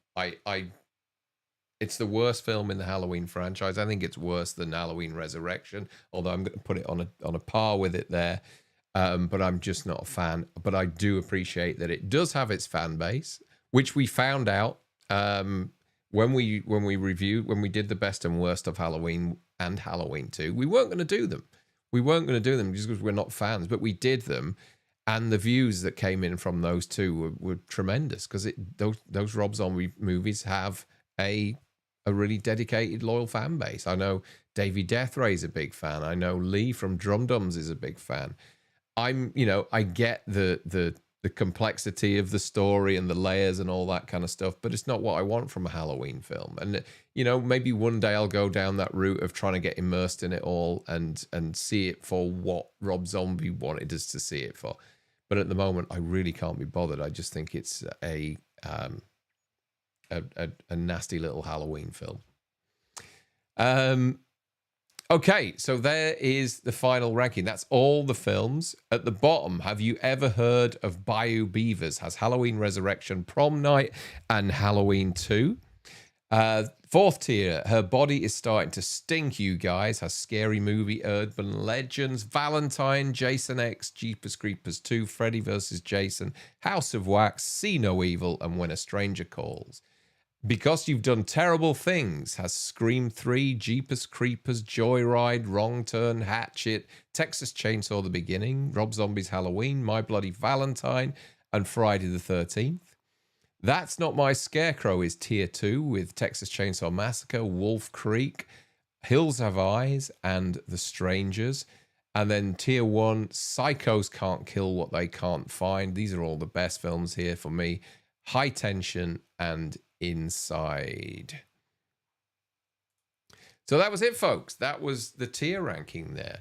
It's the worst film in the Halloween franchise. I think it's worse than Halloween Resurrection, although I'm going to put it on a par with it there. But I'm just not a fan. But I do appreciate that it does have its fan base, which we found out when we did the best and worst of Halloween and Halloween 2. We weren't going to do them. We weren't going to do them just because we're not fans, but we did them. And the views that came in from those two were tremendous because those Rob Zombie movies have a really dedicated, loyal fan base. I know Davey Deathray's a big fan. I know Lee from Drum Dums is a big fan. I get the the complexity of the story and the layers and all that kind of stuff, but it's not what I want from a Halloween film. And you know, maybe one day I'll go down that route of trying to get immersed in it all and see it for what Rob Zombie wanted us to see it for. But at the moment, I really can't be bothered. I just think it's a nasty little Halloween film. Okay, so there is the final ranking. That's all the films. At the bottom, have you ever heard of Bayou Beavers? Has Halloween Resurrection, Prom Night, and Halloween 2. Fourth tier, Her Body is Starting to Stink, you guys. Has Scary Movie, Urban Legends, Valentine, Jason X, Jeepers Creepers 2, Freddy vs. Jason, House of Wax, See No Evil, and When a Stranger Calls. Because You've Done Terrible Things has Scream 3, Jeepers Creepers, Joyride, Wrong Turn, Hatchet, Texas Chainsaw The Beginning, Rob Zombie's Halloween, My Bloody Valentine, and Friday the 13th. That's Not My Scarecrow is tier 2 with Texas Chainsaw Massacre, Wolf Creek, Hills Have Eyes, and The Strangers. And then tier 1, Psychos Can't Kill What They Can't Find. These are all the best films here for me. High Tension and Inside. So that was it, folks. That was the tier ranking there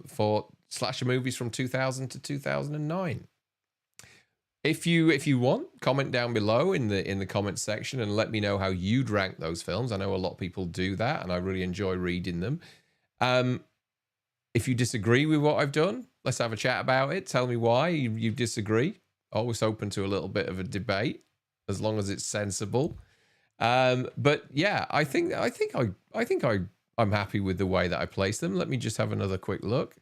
for slasher movies from 2000 to 2009. If you want, comment down below in the comment section and let me know how you'd rank those films. I know a lot of people do that, and I really enjoy reading them. If you disagree with what I've done, let's have a chat about it. Tell me why you disagree. Always open to a little bit of a debate, as long as it's sensible. But yeah, I think I'm happy with the way that I placed them. Let me just have another quick look.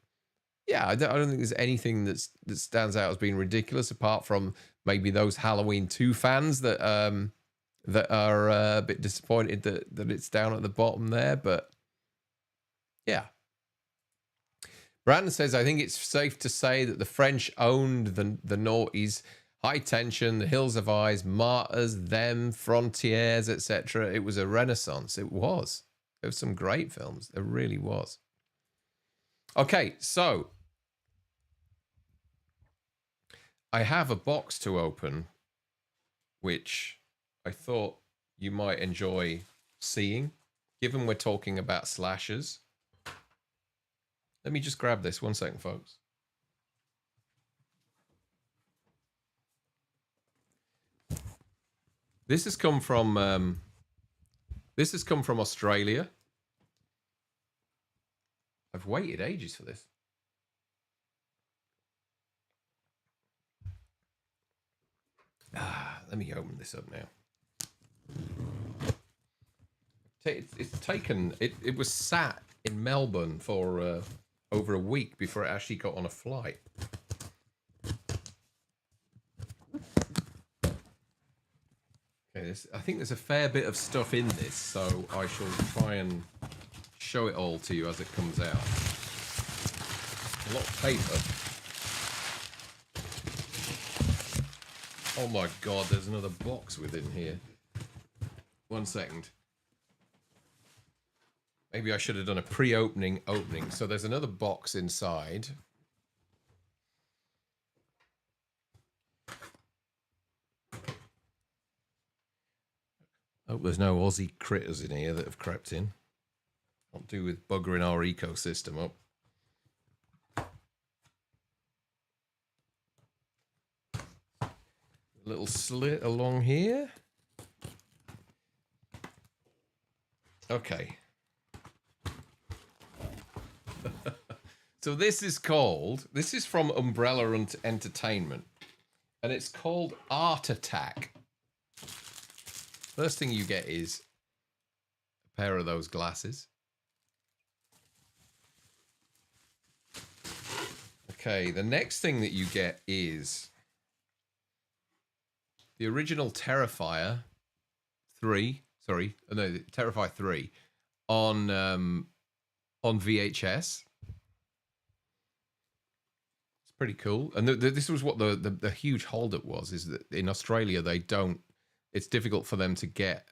Yeah, I don't think there's anything that stands out as being ridiculous, apart from maybe those Halloween 2 fans that are a bit disappointed that it's down at the bottom there. But yeah. Brandon says, I think it's safe to say that the French owned the noughties. High Tension, The Hills of Eyes, Martyrs, Them, Frontiers, etc. It was a renaissance. It was. There were some great films. There really was. Okay, so I have a box to open, which I thought you might enjoy seeing, given we're talking about slashers. Let me just grab this. 1 second, folks. This has come from Australia. I've waited ages for this. Let me open this up now. It's taken. It was sat in Melbourne for over a week before it actually got on a flight. Okay, I think there's a fair bit of stuff in this, so I shall try and show it all to you as it comes out. A lot of paper. Oh my god, there's another box within here. 1 second. Maybe I should have done a pre-opening opening. So there's another box inside. Hope there's no Aussie critters in here that have crept in. Not do with buggering our ecosystem up. A little slit along here. Okay. So this is from Umbrella Entertainment, and it's called Art Attack. First thing you get is a pair of those glasses. Okay, the next thing that you get is the original Terrifier 3. Sorry, no, Terrifier 3 on VHS. It's pretty cool. And this was what the huge holdup was, is that in Australia it's difficult for them to get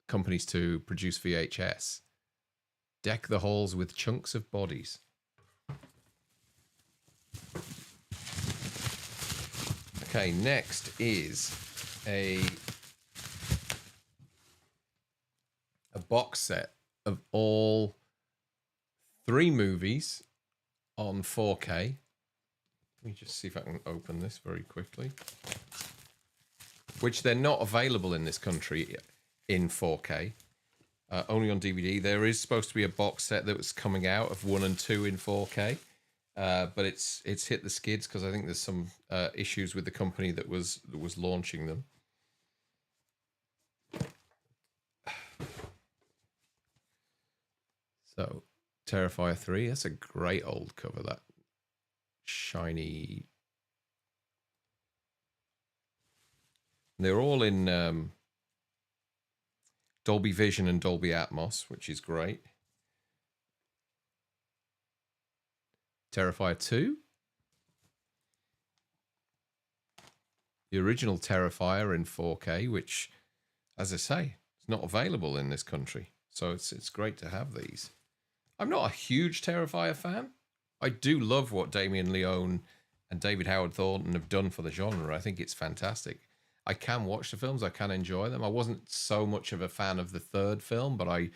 companies to produce VHS. Deck the halls with chunks of bodies. Okay, next is a box set of all 3 movies on 4K. Let me just see if I can open this very quickly. Which they're not available in this country in 4K. Only on DVD. There is supposed to be a box set that was coming out of 1 and 2 in 4K. But it's hit the skids because I think there's some issues with the company that was launching them. So, Terrifier 3, that's a great old cover, that shiny. They're all in Dolby Vision and Dolby Atmos, which is great. Terrifier 2. The original Terrifier in 4K, which, as I say, is not available in this country. So it's great to have these. I'm not a huge Terrifier fan. I do love what Damien Leone and David Howard Thornton have done for the genre. I think it's fantastic. I can watch the films. I can enjoy them. I wasn't so much of a fan of the third film, but I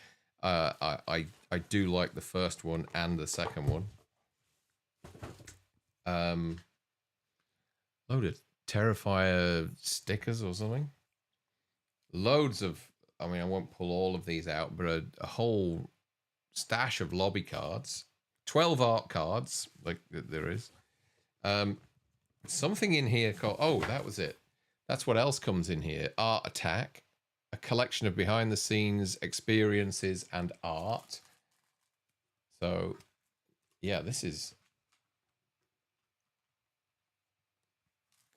do like the first one and the second one. Loaded Terrifier stickers or something. Loads of, I mean, I won't pull all of these out, but a whole stash of lobby cards. 12 art cards, like there is. Something in here called, oh, that was it. That's what else comes in here. Art Attack, a collection of behind the scenes experiences and art. So, yeah, this is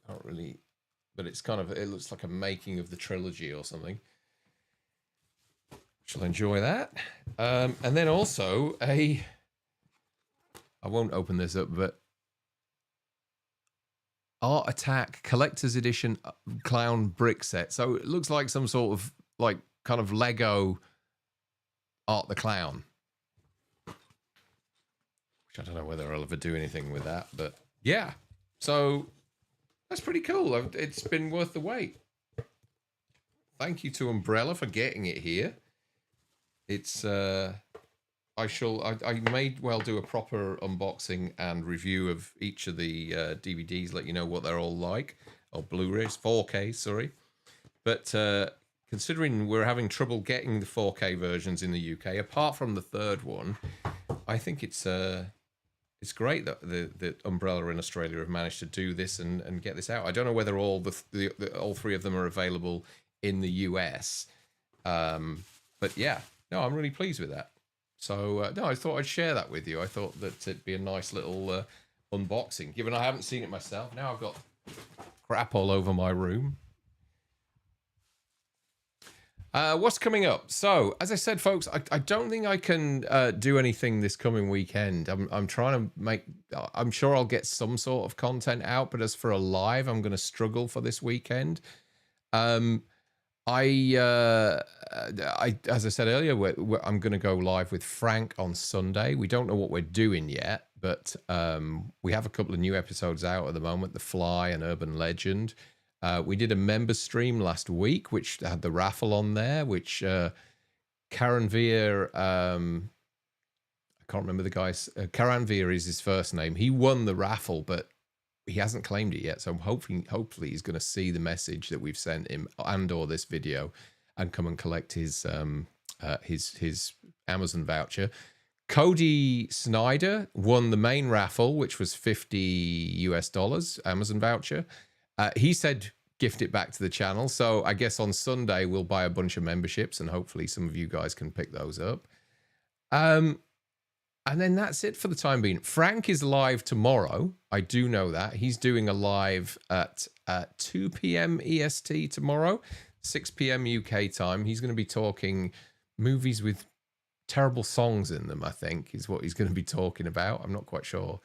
not really, but it's kind of, it looks like a making of the trilogy or something. Shall enjoy that. And then also I won't open this up, but Art Attack Collector's Edition Clown brick set. So it looks like some sort of like kind of Lego Art the Clown. Which I don't know whether I'll ever do anything with that, but yeah. So that's pretty cool. It's been worth the wait. Thank you to Umbrella for getting it here. It's I may well do a proper unboxing and review of each of the DVDs, let you know what they're all like, or Blu-rays, 4K, sorry. But considering we're having trouble getting the 4K versions in the UK, apart from the third one, I think it's great that the Umbrella in Australia have managed to do this and get this out. I don't know whether all all 3 of them are available in the US, but yeah, no, I'm really pleased with that. So, no, I thought I'd share that with you. I thought that it'd be a nice little unboxing, given I haven't seen it myself. Now I've got crap all over my room. What's coming up? So, as I said, folks, I don't think I can do anything this coming weekend. I'm trying to make... I'm sure I'll get some sort of content out, but as for a live, I'm going to struggle for this weekend. As I said earlier, I'm going to go live with Frank on Sunday. We don't know what we're doing yet, but we have a couple of new episodes out at the moment, The Fly and Urban Legend. We did a member stream last week, which had the raffle on there, which Karan Veer, I can't remember the guy's, Karan Veer is his first name. He won the raffle, but he hasn't claimed it yet. So hopefully he's going to see the message that we've sent him and or this video and come and collect his Amazon voucher. Cody Snyder won the main raffle, which was $50 Amazon voucher. He said gift it back to the channel. So I guess on Sunday we'll buy a bunch of memberships and hopefully some of you guys can pick those up. And then that's it for the time being. Frank is live tomorrow. I do know that. He's doing a live at 2 p.m. EST tomorrow, 6 p.m. UK time. He's going to be talking movies with terrible songs in them, I think, is what he's going to be talking about. I'm not quite sure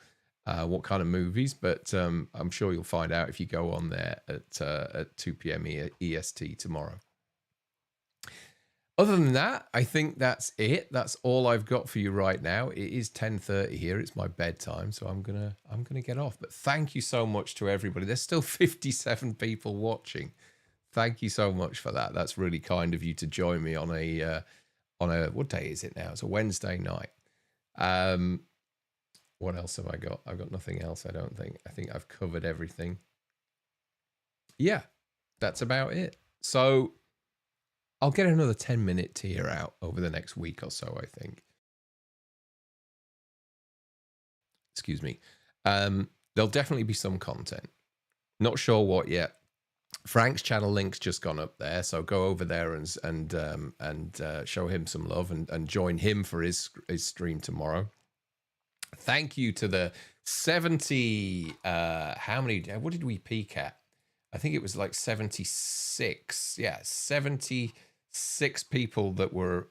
what kind of movies, but I'm sure you'll find out if you go on there at 2 p.m. EST tomorrow. Other than that, I think that's it. That's all I've got for you right now. It is 10:30 here. It's my bedtime, so I'm gonna get off. But thank you so much to everybody. There's still 57 people watching. Thank you so much for that. That's really kind of you to join me on a what day is it now? It's a Wednesday night. What else have I got? I've got nothing else, I don't think. I think I've covered everything. Yeah, that's about it. So I'll get another 10-minute tier out over the next week or so, I think. Excuse me. There'll definitely be some content. Not sure what yet. Frank's channel link's just gone up there, so go over there and show him some love and join him for his stream tomorrow. Thank you to the 70. How many? What did we peak at? I think it was like 76. Yeah, 76 people that were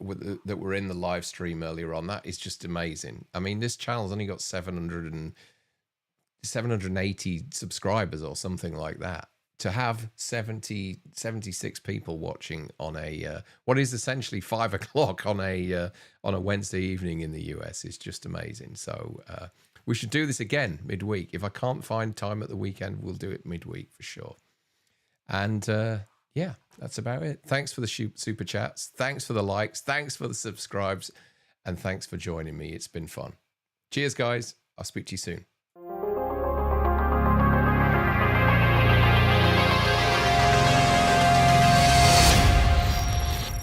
in the live stream earlier on. That is just amazing. I mean, this channel's only got 780 subscribers or something like that. To have 76 people watching on a what is essentially 5 o'clock on a Wednesday evening in the US is just amazing. So we should do this again midweek. If I can't find time at the weekend, we'll do it midweek for sure. And yeah, that's about it. Thanks for the super chats. Thanks for the likes. Thanks for the subscribes. And thanks for joining me. It's been fun. Cheers, guys. I'll speak to you soon.